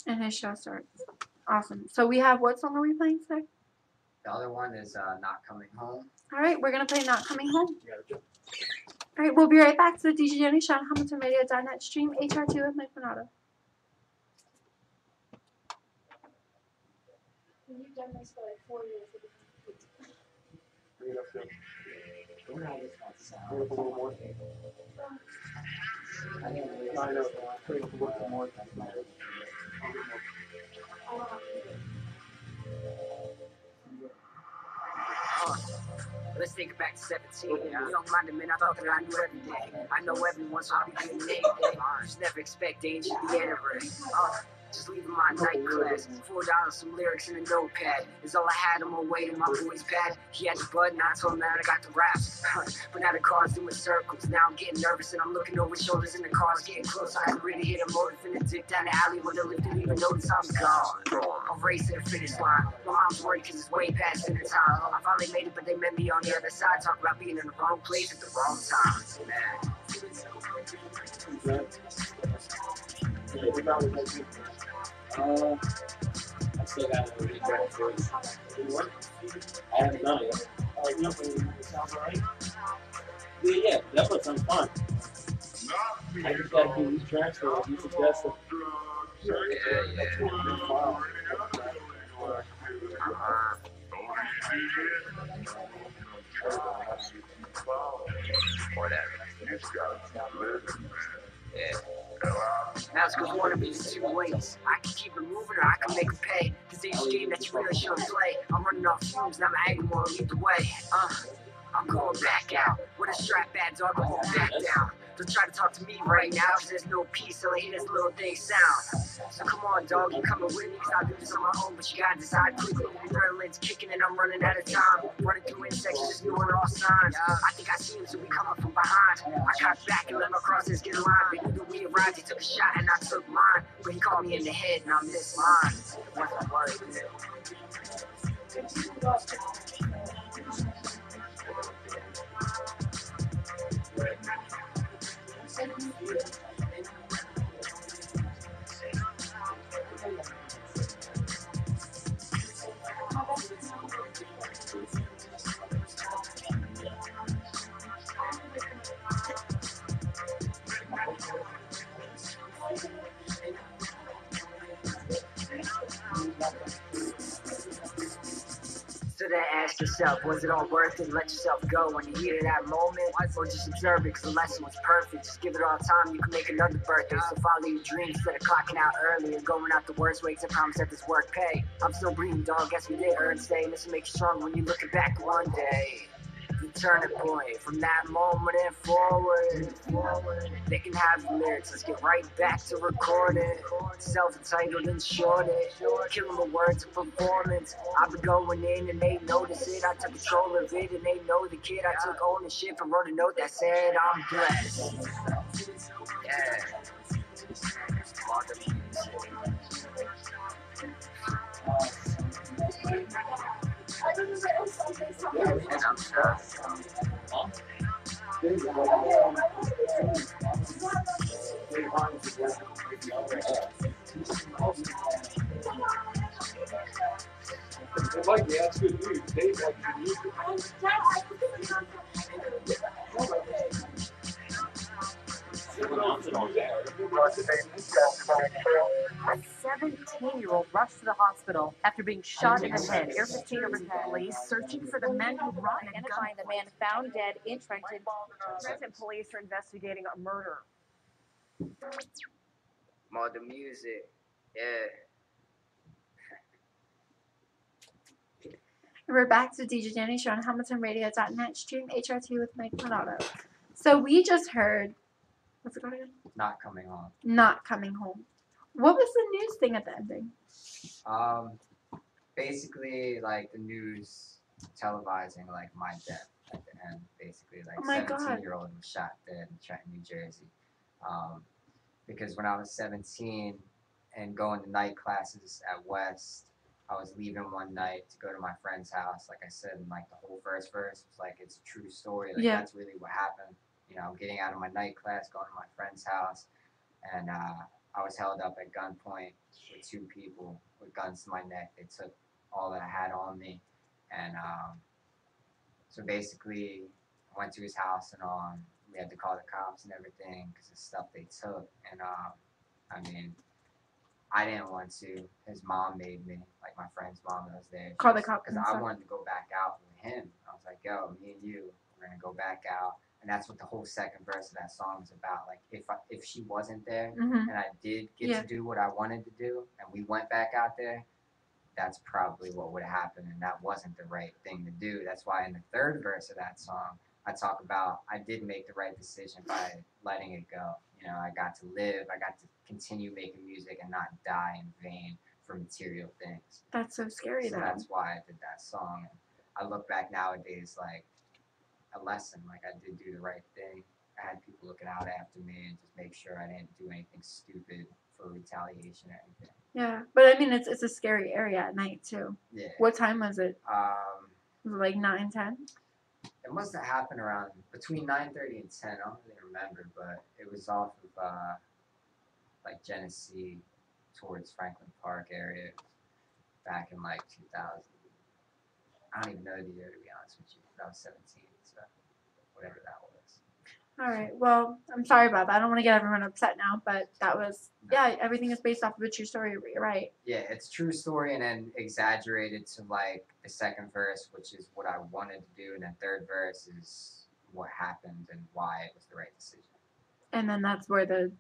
And his show starts. Awesome. So we have, what song are we playing today? The other one is Not Coming Home. All right, we're going to play Not Coming Home. All right, we'll be right back to the DJ Danny Show on HamiltonRadio.net stream HR2 with MALDONADO. You've done this for like 4 years. I know. More. Let's take it back to 17. Young minded man, I thought that I knew everything. I know everyone, so I'll be getting named. Just never expect danger to be entering. Just leaving my night class. $4, some lyrics in a notepad. Is all I had on my way to my boy's pad. He had the button, I told him that I got the raps. But now the car's doing circles. Now I'm getting nervous and I'm looking over shoulders and the car's getting close. I can really hit a motor finna dip down the alley where the lift didn't even notice I'm gone. I'm racing the finish line. My mom's worried cause it's way past dinner time. I finally made it, but they met me on the other side. Talk about being in the wrong place at the wrong time. I still got to read that first. I haven't done it yet. It sounds alright. Yeah, that was some fun. I just got to do these tracks for you suggested. Now it's because one of these two ways. I can keep it moving or I can make it pay. Cause there's a game that you really shouldn't play. I'm running off fumes, now my anger won't lead the way. I'm going back out. With a strap bad dog, I won't back down. Don't try to talk to me right now, cause there's no peace till I hear this little thing sound. So come on, dog, you coming with me? Cause I do this on my own, but you gotta decide quickly. Adrenaline's kicking and I'm running out of time. Running through insects, just ignoring all signs. I think I see him, so we coming from behind. I cut back and let my crosses get in line. They knew that we arrived, he took a shot and I took mine. But he caught me in the head and I missed mine. Wasn't worth it. So then ask yourself, was it all worth it? Let yourself go when you hear that moment. Or just observe it, cause the lesson was perfect. Just give it all time, you can make another birthday. So follow your dreams instead of clocking out early and going out the worst way, 'cause I promise that this work pay. I'm still breathing, dog, guess we did earn stay. This will make you strong when you're looking back one day. The turning point, from that moment and forward. They can have the lyrics, let's get right back to recording. Self-entitled and shorted, killing the words of performance. I've been going in and they notice it. I took control of it and they know the kid. I took ownership and wrote a note that said I'm blessed. Yeah. And I'm stressed. Like, yeah, that's good news. Dave likes your music. A 17-year-old rushed to the hospital after being shot in the head. Air 15 over police searching for the men who brought a gun. Identifying the man found dead in Trenton. Trenton police are investigating a murder. More the music. Yeah. We're back to DJ Danny Show on HamiltonRadio.net. Stream HRT with Mike MALDONADO. So we just heard, what's it called again? Not coming home. Not coming home. What was the news thing at the ending? Basically, like the news televising like my death at the end. Basically, like Oh my God. 17-year-old was shot dead in Trenton, New Jersey. Because when I was 17 and going to night classes at West, I was leaving one night to go to my friend's house. Like I said, and like the whole first verse was like it's a true story. Like Yeah. that's really what happened. You know, I'm getting out of my night class, going to my friend's house, and I was held up at gunpoint with two people with guns to my neck. They took all that I had on me, and so basically, I went to his house and we had to call the cops and everything because the stuff they took. And I mean, I didn't want to. His mom made me, like my friend's mom that was there. Call the cops because and I stuff. wanted to go back out with him. I was like, yo, me and you, we're gonna go back out. And that's what the whole second verse of that song is about. Like, if she wasn't there Mhm. and I did get Yeah. to do what I wanted to do, and we went back out there, that's probably what would have happened, and that wasn't the right thing to do. That's why in the third verse of that song, I talk about I did make the right decision by letting it go. You know, I got to live, I got to continue making music and not die in vain for material things. That's so scary, So though. that's why I did that song. And I look back nowadays like a lesson, like I did do the right thing. I had people looking out after me and just make sure I didn't do anything stupid for retaliation or anything. Yeah, but I mean, it's a scary area at night too. Yeah. What time was it? Um, Was it like 9, 10? It must have happened around between 9:30 and 10. I don't really remember, but it was off of like Genesee towards Franklin Park area back in like 2000. I don't even know the year, to be honest with you. I was 17, so whatever that was. All right. Well, I'm sorry about that. I don't want to get everyone upset now, but that was, yeah, everything is based off of a true story. You're right. Yeah, it's true story and then exaggerated to like the second verse, which is what I wanted to do, and then third verse is what happened and why it was the right decision. And then that's where the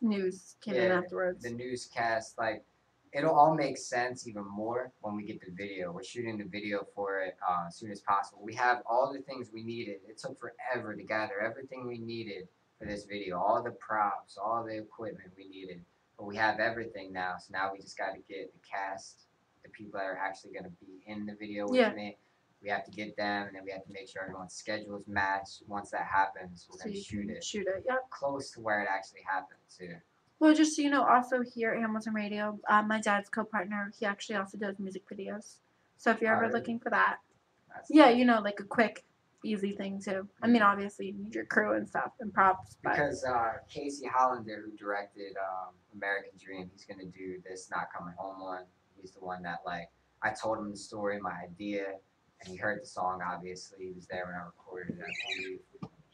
news came in afterwards. The newscast, like, it'll all make sense even more when we get the video. We're shooting the video for it as soon as possible. We have all the things we needed. It took forever to gather everything we needed for this video, all the props, all the equipment we needed. but we have everything now. So now we just got to get the cast, the people that are actually going to be in the video with me. We have to get them, and then we have to make sure everyone's schedules match. Once that happens, we're going to shoot it. Shoot it. Yep. Close to where it actually happened too. Well, just so you know, also here at Hamilton Radio, my dad's co-partner, he actually also does music videos. So if you're ever looking for that, yeah, you know, like a quick, easy thing too. I mean, obviously you need your crew and stuff and props, but because Casey Hollander, who directed American Dream, he's gonna do this Not Coming Home one. He's the one that like I told him the story, my idea, and he heard the song. Obviously, he was there when I recorded it, I believe.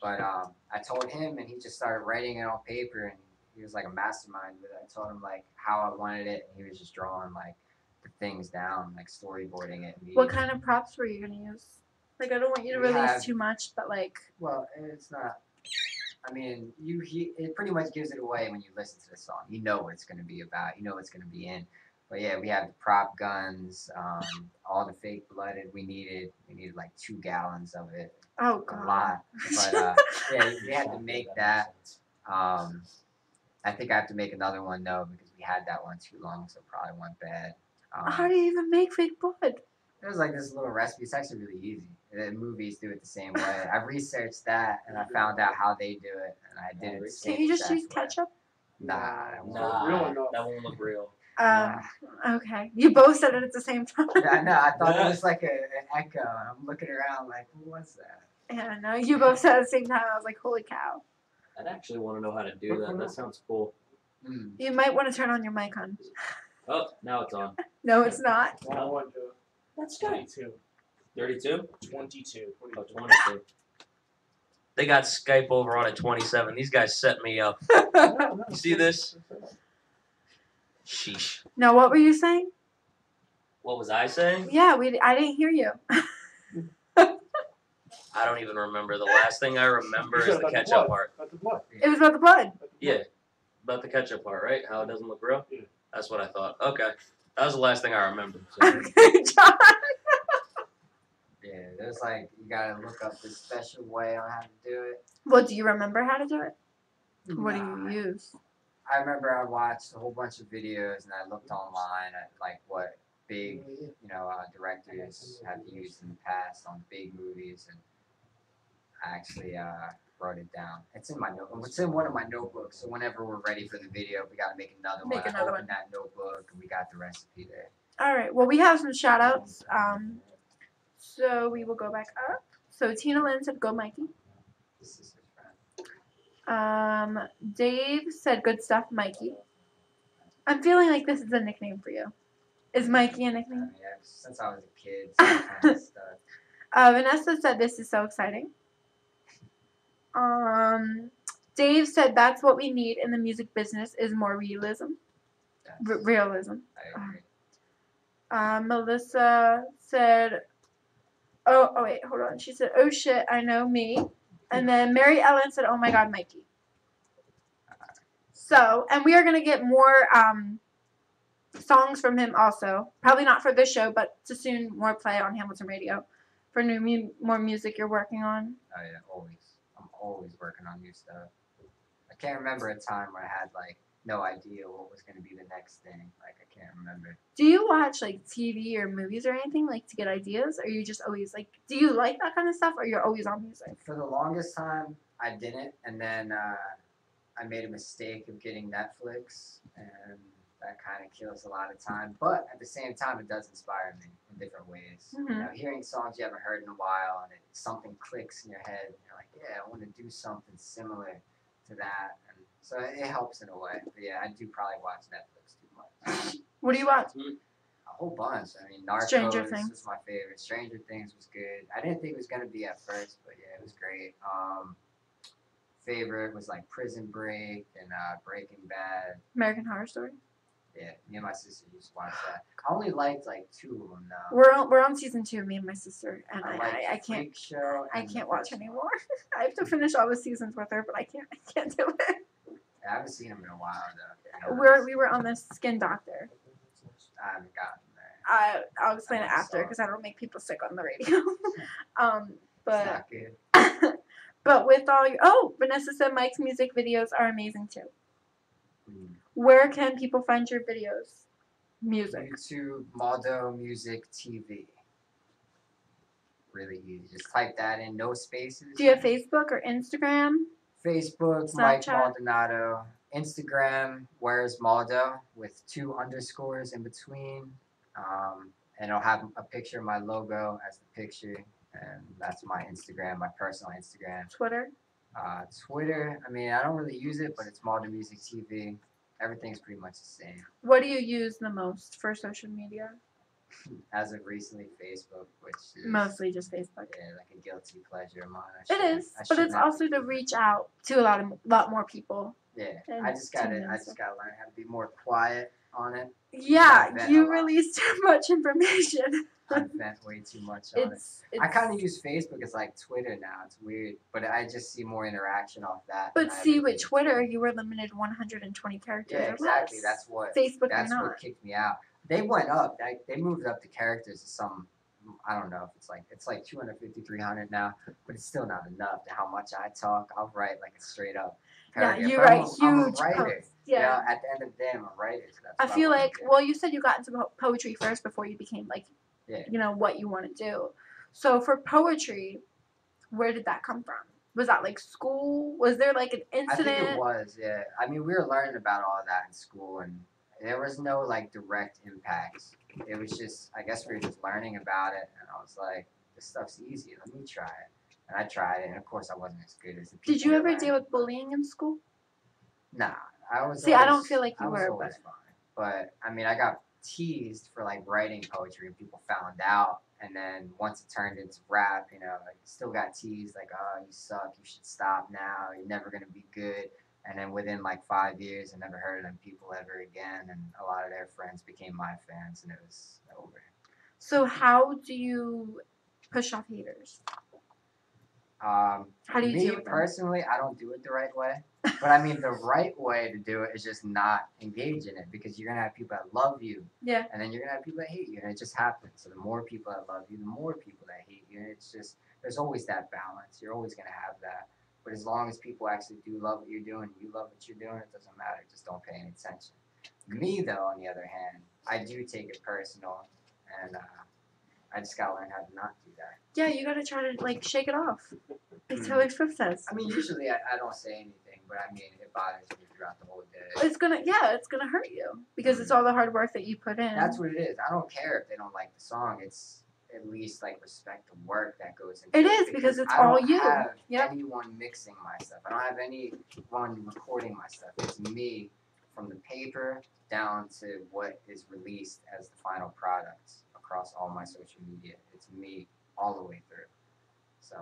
But I told him, and he just started writing it on paper, and he was like a mastermind with it. I told him like how I wanted it, and he was just drawing like the things down, like storyboarding it. What kind of props were you gonna use? Like, I don't want you to release too much, but like. Well, it's not. I mean, it pretty much gives it away when you listen to the song. You know what it's gonna be about. You know what it's gonna be in. But yeah, we have the prop guns, all the fake blooded. We needed like 2 gallons of it. Oh God. A lot. But yeah, we had to make that. I think I have to make another one though because we had that one too long, so it probably went bad. How do you even make fake blood? There's like this little recipe. It's actually really easy. The movies do it the same way. I researched that and I found out how they do it, and I did it the same. Can you just use ketchup? Nah, that won't look real. Okay. You both said it at the same time. I know. I thought it was like an echo. I'm looking around like, who was that? Yeah, no. You both said it at the same time. I was like, holy cow. I'd actually want to know how to do that. That sounds cool. You might want to turn on your mic, hon. Oh, now it's on. No, it's not. That's 32. 32? 22. Oh, 22. They got Skype over on at 27. These guys set me up. You see this? Sheesh. Now, what were you saying? What was I saying? Yeah, I didn't hear you. I don't even remember. The last thing I remember is the ketchup part. It was about the blood. Yeah, about the ketchup part, right? How it doesn't look real? Yeah. That's what I thought. Okay. That was the last thing I remember. So. Okay, John. Yeah, there's like, you gotta look up this special way on how to do it. Well, do you remember how to do it? What do you use? I remember I watched a whole bunch of videos and I looked online at like what big, directors have used in the past on big movies, and I actually wrote it down. It's in my notebook. It's in one of my notebooks. So whenever we're ready for the video, we gotta make another one. I open that notebook and we got the recipe there. All right. Well, we have some shout outs. So we will go back up. So Tina Lynn said, "Go Mikey." Dave said, "Good stuff, Mikey." I'm feeling like this is a nickname for you. Is Mikey a nickname? Yeah, since I was a kid. Kind of stuff. Vanessa said, "This is so exciting." Dave said, "That's what we need in the music business is more realism." Realism. I agree. Melissa said, oh wait, hold on. She said, "Oh shit, I know me." And then Mary Ellen said, "Oh my God, Mikey." So, and we are going to get more songs from him also. Probably not for this show, but to soon more play on Hamilton Radio for more music you're working on. Oh yeah, always. I'm always working on new stuff. I can't remember a time where I had like no idea what was going to be the next thing. Like I can't remember. Do you watch like TV or movies or anything like to get ideas? Or you just always like, do you like that kind of stuff or you're always on music? For the longest time, I didn't. And then I made a mistake of getting Netflix, and that kind of kills a lot of time. But at the same time, it does inspire me in different ways. Mm-hmm. You know, hearing songs you haven't heard in a while, and something clicks in your head, and you're like, yeah, I want to do something similar to that. And so it helps in a way. But yeah, I do probably watch Netflix too much. What do you watch? A whole bunch. I mean, Narcos Stranger Things was my favorite. Stranger Things was good. I didn't think it was going to be at first, but yeah, it was great. Favorite was like Prison Break and Breaking Bad. American Horror Story. Yeah, me and my sister used to watch that. I only liked like 2 of them now. We're on season 2, me and my sister, and I can't watch anymore. I have to finish all the seasons with her, but I can't do it. Yeah, I haven't seen them in a while though. We were on the Skin Doctor. I haven't gotten there. I'll explain it after because I don't make people sick on the radio. But it's not good. But with all Vanessa said Mike's music videos are amazing too. Where can people find your videos? Music. YouTube, Maldo Music TV. Really easy. Just type that in, no spaces. Do you have Facebook or Instagram? Facebook, Mike Snapchat? Maldonado. Instagram, Where's Maldo, with 2 underscores in between. And it'll have a picture of my logo as the picture. And that's my Instagram, my personal Instagram. Twitter? Twitter, I mean, I don't really use it, but it's Maldo Music TV. Everything's pretty much the same. What do you use the most for social media? As of recently, Facebook, which is Mostly just Facebook. yeah, like a guilty pleasure of mine. It is, but it's also to reach out to a lot more people. Yeah, and I just gotta tune in and learn how to be more quiet on it. Yeah, I vent you a lot. release too much information. I vent way too much on it. I It's kind of use Facebook as like Twitter now. It's weird, but I just see more interaction off that. But than I see, ever with did Twitter, you were limited 120 characters. Yeah, or exactly. less. That's what Facebook That's not. what kicked me out. They went up. They moved up the characters to some. I don't know if it's like 250, 300 now, but it's still not enough to how much I talk. I'll write like a straight up Yeah, paragraph. you But write I'm a huge writer. posts. Yeah. At the end of the day, I'm a writer. So that's I what feel wanna like, do. well, you said you got into poetry first before you became like, Yeah. you know, what you want to do. So for poetry, where did that come from? Was that like school? Was there like an I incident? think it was, yeah. I mean, we were learning about all that in school, and there was no like direct impacts. It was just, I guess we were just learning about it, and I was like, this stuff's easy. Let me try it. And I tried it, and of course, I wasn't as good as the people. Did you that ever learned. deal with bullying in school? Nah, I was. See, I don't always- feel like you I was were, always fine. But I mean, I got teased for like writing poetry, and people found out. And then once it turned into rap, you know, like still got teased, like, oh, you suck, you should stop now, you're never gonna be good. And then within like 5 years, I never heard of them people ever again, and a lot of their friends became my fans, and it was over. So how do you push off haters? How do you Me deal with them? personally, I don't do it the right way. But I mean, the right way to do it is just not engage in it, because you're gonna have people that love you, Yeah. and then you're gonna have people that hate you, and it just happens. So the more people that love you, the more people that hate you, and it's just there's always that balance. You're always gonna have that. But as long as people actually do love what you're doing, you love what you're doing, it doesn't matter. Just don't pay any attention. Me though, on the other hand, I do take it personal, and I just gotta learn how to not do that. Yeah, you gotta try to like shake it off. Like Taylor Swift says. I mean, usually I don't say anything, but I mean, it bothers me throughout the whole day. It's gonna hurt you because it's all the hard work that you put in. That's what it is. I don't care if they don't like the song. It's at least like respect the work that goes into It it. is, because it's I don't all you. have Yep. anyone mixing my stuff. I don't have anyone recording my stuff. It's me from the paper down to what is released as the final product across all my social media. It's me all the way through. So,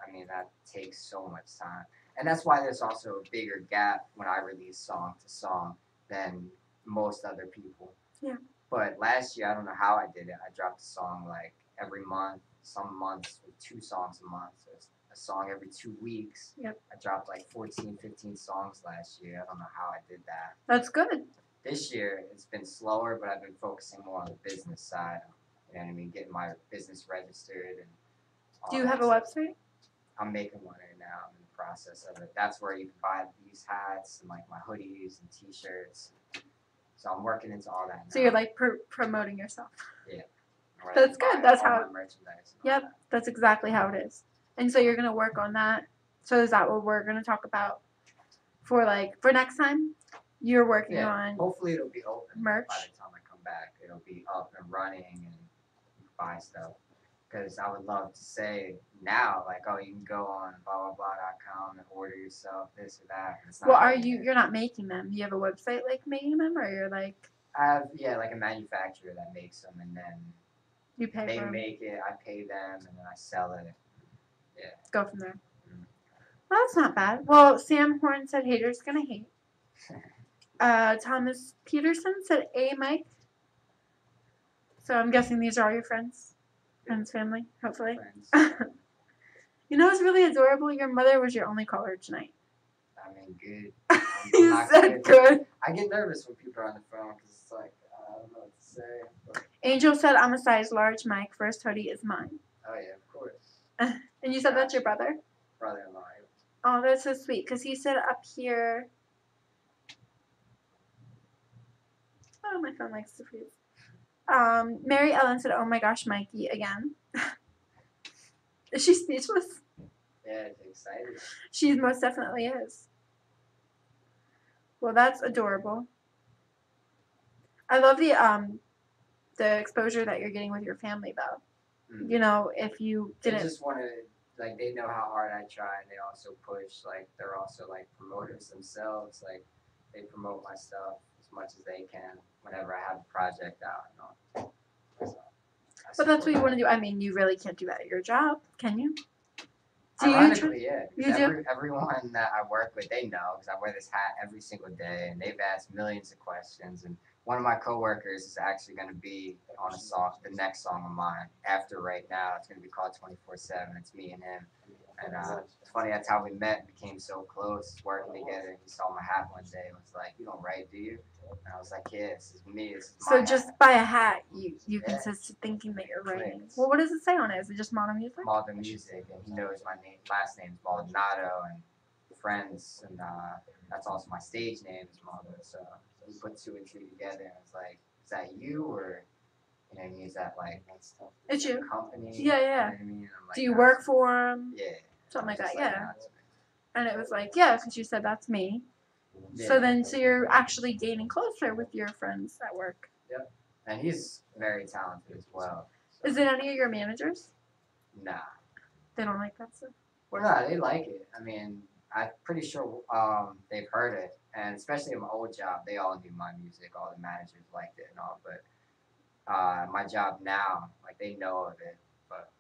I mean, that takes so much time. And that's why there's also a bigger gap when I release song to song than most other people. Yeah. But last year, I don't know how I did it. I dropped a song like every month, some months with 2 songs a month. So it's a song every 2 weeks. Yep. I dropped like 14, 15 songs last year. I don't know how I did that. That's good. This year, it's been slower, but I've been focusing more on the business side. You know what I mean? Getting my business registered and all Do you that have a stuff. website? I'm making one right now. I'm in the process of it. That's where you can buy these hats and like my hoodies and t-shirts. So I'm working into all that now. So you're like promoting yourself. Yeah. That's good. That's all how. my merchandise. Yep, that's exactly how it is. And so you're gonna work on that. So is that what we're gonna talk about for next time? You're working Yeah. on Hopefully it'll be open merch. by the time I come back. It'll be up and running and you can buy stuff. Because I would love to say now, like, oh, you can go on blah.com and order yourself this or that. It's not Well, are happening. you're not making them? You have a website like making them, or you're like I have, like a manufacturer that makes them, and then you pay they for them? make it, I pay them, and then I sell it. Yeah. Go from there. Mhm. Well, that's not bad. Well, Sam Horn said haters gonna hate. Thomas Peterson said A Mike. So I'm guessing these are all your friends, family, hopefully. Friends. You know what's really adorable? Your mother was your only caller tonight. I mean, good. You not said good. I get nervous when people are on the phone because it's like, I don't know what to say. But, Angel said I'm a size large. Mike, first hoodie is mine. oh, yeah, of course. And you said that's your brother? Brother-in-law. Oh, that's so sweet. Because he said up here, Oh, my phone likes to freeze. Mary Ellen said, "Oh my gosh, Mikey again." Is she speechless? Yeah, it's exciting. She most definitely is. Well, that's adorable. I love the exposure that you're getting with your family, though. Mm. You know, if you They didn't. just want to, like, they know how hard I try, and they also push. Like, they're also like promoters themselves. Like, they promote my stuff as much as they can whenever I have a project out and all. So, But that's what you want to do. I mean, you really can't do that at your job, can you? Do Ironically, yeah. You do? Everyone that I work with, they know because I wear this hat every single day, and they've asked millions of questions. And one of my coworkers is actually going to be on a song, the next song of mine. After right now, it's going to be called 24/7. It's me and him. And it's funny, that's how we met and became so close, working together. He saw my hat one day and was like, "You don't write, do you?" And I was like, "Yeah, this is me. This is my So hat." just by a hat, you Yeah. consist of thinking that you're writing. Clicked. Well, what does it say on it? Is it just Mono Music? Maldo Music, and he knows my name, last name's Maldonado, and friends, and that's also my stage name is Maldo. So we put two and two together, and it's like, is that you, or you know, is that like It's you. company? Yeah, yeah. You know what I mean? I'm like, Do you "No, work it's- for them? Yeah. Something like that, Just yeah. "No, it's me." And it was like, yeah, because you said that's me. So Yeah. then, so you're actually gaining closer with your friends at work. Yep. And he's very talented as well. So. Is it any of your managers? Nah. They don't like that stuff. Well, no, they like it. I mean, I'm pretty sure they've heard it, and especially in my old job, they all knew my music. All the managers liked it and all. But my job now, like they know of it, but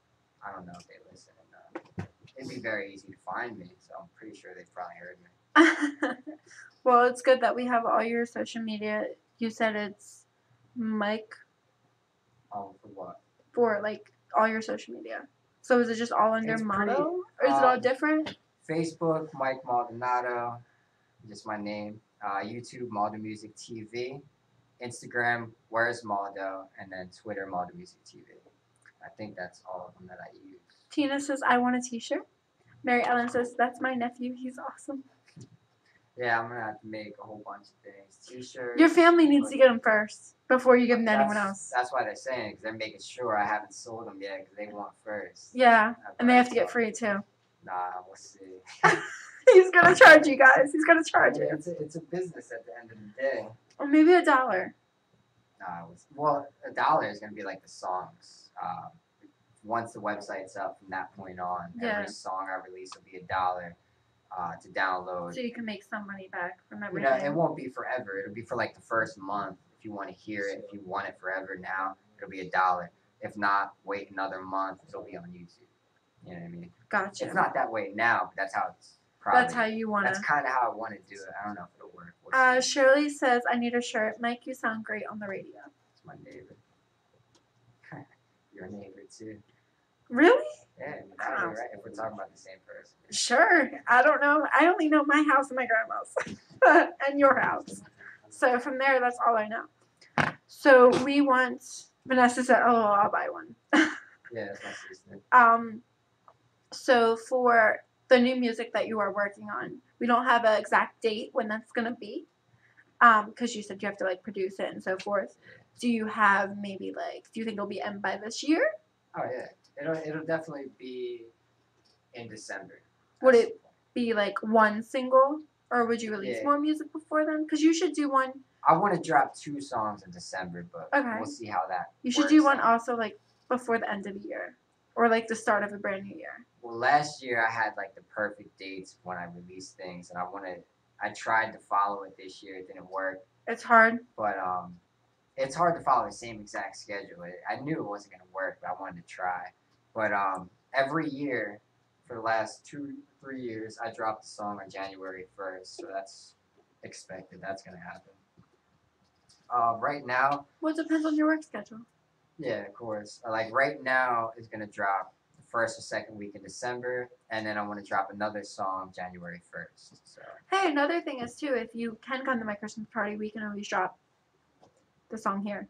I don't know if they listen. And, it'd be very easy to find me, so I'm pretty sure they've probably heard me. Well, it's good that we have all your social media. You said it's Mike For what? for like all your social media. So is it just all under It's Motto, or is it all different? Facebook, Mike Maldonado, just my name. YouTube, Maldo Music TV. Instagram, Where's Maldo, and then Twitter, Maldo Music TV. I think that's all of them that I use. Tina says, "I want a T-shirt." Mary Ellen says, "That's my nephew. He's awesome." Yeah, I'm gonna have to make a whole bunch of things. T-shirts. Your family needs to get them first before you give them to anyone That's- else. That's why they're saying, because they're making sure I haven't sold them yet, because they want first. Yeah, and they have to get free too. Nah, we'll see. He's gonna charge you guys. He's gonna charge you. It's a business at the end of the day. Or maybe $1. Well, $1 is gonna be like the songs. Once the website's up from that point on, Yeah. every song I release will be $1 to download. So you can make some money back from You everything. know, it won't be forever. It'll be for like the first month. If you want to hear it, if you want it forever now, it'll be $1. If not, wait another month. It'll be on YouTube. You know what I mean? Gotcha. It's not that way now, but that's how it's probably. That's how you wanna. That's kind of how I want to do it. I don't know if it'll work. We'll see. Shirley says, "I need a shirt. Mike, you sound great on the radio." It's my neighbor. Your neighbor too. Really? Yeah, probably, right? If we're talking about the same person. Sure. I don't know. I only know my house and my grandma's and your house. So from there, that's all I know. So we want. Vanessa said, "Oh, I'll buy one." Yeah, that's my sister. So for the new music that you are working on, we don't have an exact date when that's gonna be, because you said you have to like produce it and so forth. Do you have maybe like? Do you think it'll be end by this year? Oh yeah, it'll definitely be in December. Would it be like one single, or would you release Yeah. more music before then? Because you should do one. I want to drop 2 songs in December, but Okay. we'll see how that. You should do works one out. also like before the end of the year, or like the start of a brand new year. Well, last year I had like the perfect dates when I released things, and I tried to follow it this year. It didn't work. It's hard. But it's hard to follow the same exact schedule. I knew it wasn't gonna work, but I wanted to try. But every year for the last 2-3 years, I dropped a song on January 1st, so that's expected. That's gonna happen. Right now. Well, it depends on your work schedule. Yeah, of course. Like right now is gonna drop the first or second week in December, and then I want to drop another song January 1st. So. Hey, another thing is too, if you can come to my Christmas party, we can always drop the song here.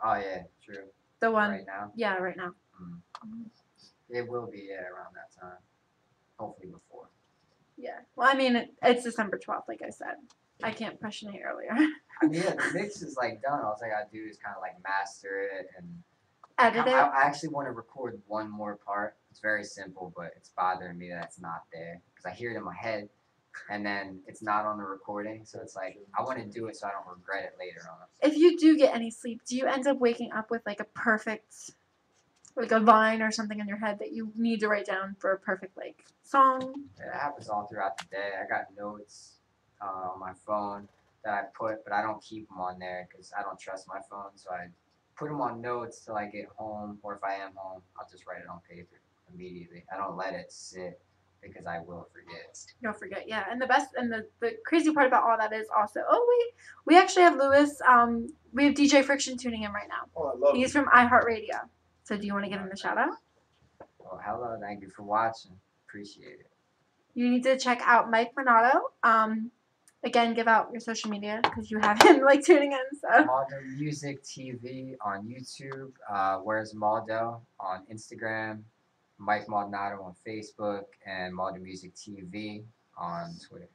Oh yeah, true. The one. Right now. Yeah, right now. It will be around that time. Hopefully before. Yeah. Well, I mean, it's December 12th, like I said. I can't press Nate earlier. I mean, yeah, the mix is like done. All I gotta do is kind of like master it and Edit it. I actually want to record one more part. It's very simple, but it's bothering me that it's not there because I hear it in my head, and then it's not on the recording. So it's like I want to do it so I don't regret it later on. If you do get any sleep, do you end up waking up with like a perfect, like a line or something in your head that you need to write down for a perfect like song? It happens all throughout the day. I got notes on my phone that I put, but I don't keep them on there because I don't trust my phone. So I put them on notes till I get home, or if I am home, I'll just write it on paper immediately. I don't let it sit because I will forget. You'll forget, yeah. And the best and the crazy part about all that is also, we actually have Lewis. We have DJ Friction tuning in right now. Oh, I love He's from iHeartRadio. So do you want to give him a shout out? Well, hello, thank you for watching. Appreciate it. You need to check out Mike Monato. Again, give out your social media because you have him like tuning in. So Maldo Music TV on YouTube. Where's Maldo on Instagram? Mike Maldonado on Facebook, and Maldo Music TV on Twitter.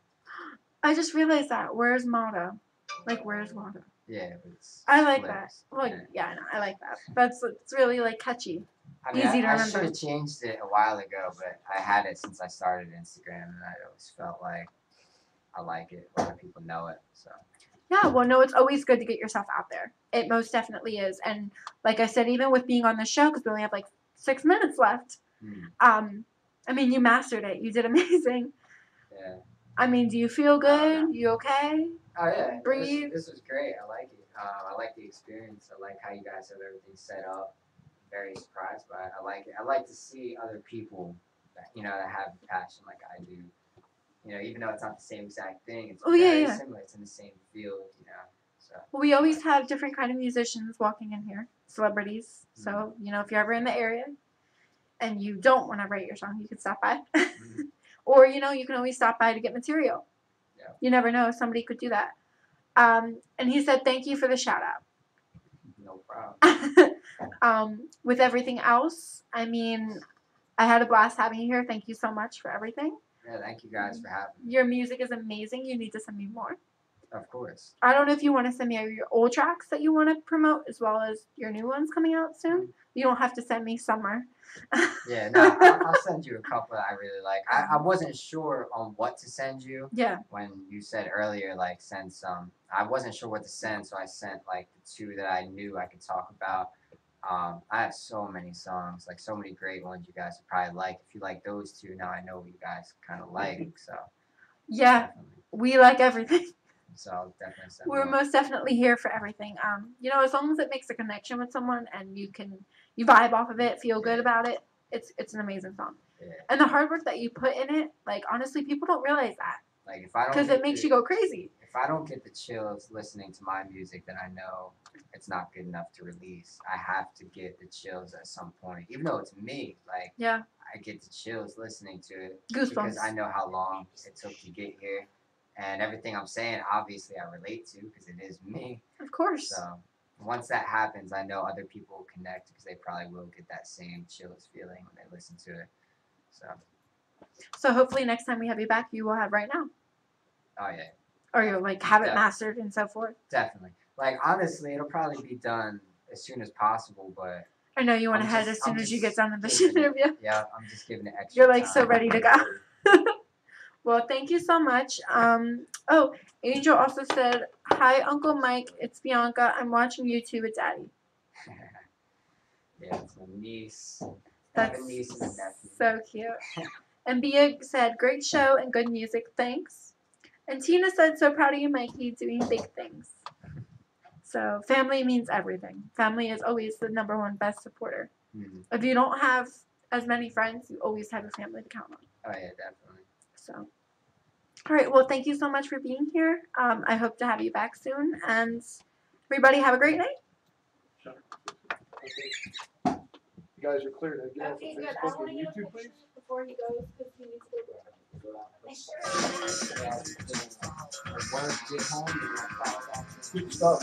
I just realized that. Where's Maldo? Like, where's Maldo? Yeah, it's I like flips. that. Like, yeah, I know. I like that. It's really like catchy. I mean, Easy to I remember. should have changed it a while ago, but I had it since I started Instagram, and I always felt like I like it. A lot of people know it, so. Yeah, well, no, it's always good to get yourself out there. It most definitely is. And like I said, even with being on the show, because we only have like 6 minutes left, I mean, you mastered it. You did amazing. Yeah. I mean, do you feel good? You okay? Oh, yeah. Breathe. This was great. I like it. I like the experience. I like how you guys have everything set up. Very surprised by it. I like it. I like to see other people that, that have passion like I do. Even though it's not the same exact thing, it's very similar. It's in the same field, So. Well, we always have different kind of musicians walking in here, celebrities. So, if you're ever in the area and you don't want to write your song, you can stop by. Or, you can always stop by to get material. Yeah. You never know. Somebody could do that. And he said, thank you for the shout out. No problem. With everything else, I mean, I had a blast having you here. Thank you so much for everything. Yeah, thank you guys for having me. Your music is amazing. You need to send me more. Of course. I don't know if you want to send me your old tracks that you want to promote as well as your new ones coming out soon. You don't have to send me Summer. Yeah, no, I'll send you a couple that I really like. I wasn't sure on what to send you. Yeah. When you said earlier, like, send some. I wasn't sure what to send, so I sent, like, the 2 that I knew I could talk about. I have so many songs, like, so many great ones you guys would probably like. If you like those 2, now I know what you guys kind of like, so. Yeah, definitely. We like everything. So I'll definitely send We're most definitely here for everything. As long as it makes a connection with someone and you vibe off of it, feel good about it, it's an amazing song. Yeah. And the hard work that you put in it, like, honestly, people don't realize that. Like, if I don't, because it makes you go crazy. If I don't get the chills listening to my music, then I know it's not good enough to release. I have to get the chills at some point, even though it's me. Like, yeah, I get the chills listening to it. Goosebumps. Because I know how long it took to get here, and everything I'm saying, obviously, I relate to because it is me. Of course. So once that happens, I know other people will connect because they probably will get that same chills feeling when they listen to it. So hopefully next time we have you back, you will have Right Now. Oh, yeah. Or you'll, like, have it mastered and so forth. Definitely. Like, honestly, it'll probably be done as soon as possible, but... I know you went ahead as soon as you get done with this interview. Yeah, I'm just giving it extra You're, like, time. so ready to go. Well, thank you so much. Angel also said, hi, Uncle Mike. It's Bianca. I'm watching YouTube with Daddy. Yeah, it's my niece. That's a niece and a nephew. So cute. And Bia said, great show and good music. Thanks. And Tina said, so proud of you, Mikey, doing big things. So family means everything. Family is always the #1 best supporter. Mm-hmm. If you don't have as many friends, you always have a family to count on. Oh, yeah, definitely. So, all right. Well, thank you so much for being here. I hope to have you back soon. And everybody have a great night. You guys are clear to get off Okay, of good. Facebook I want and to get a YouTube, picture please. before he goes because he needs to go there. Work, get home, and Good stuff.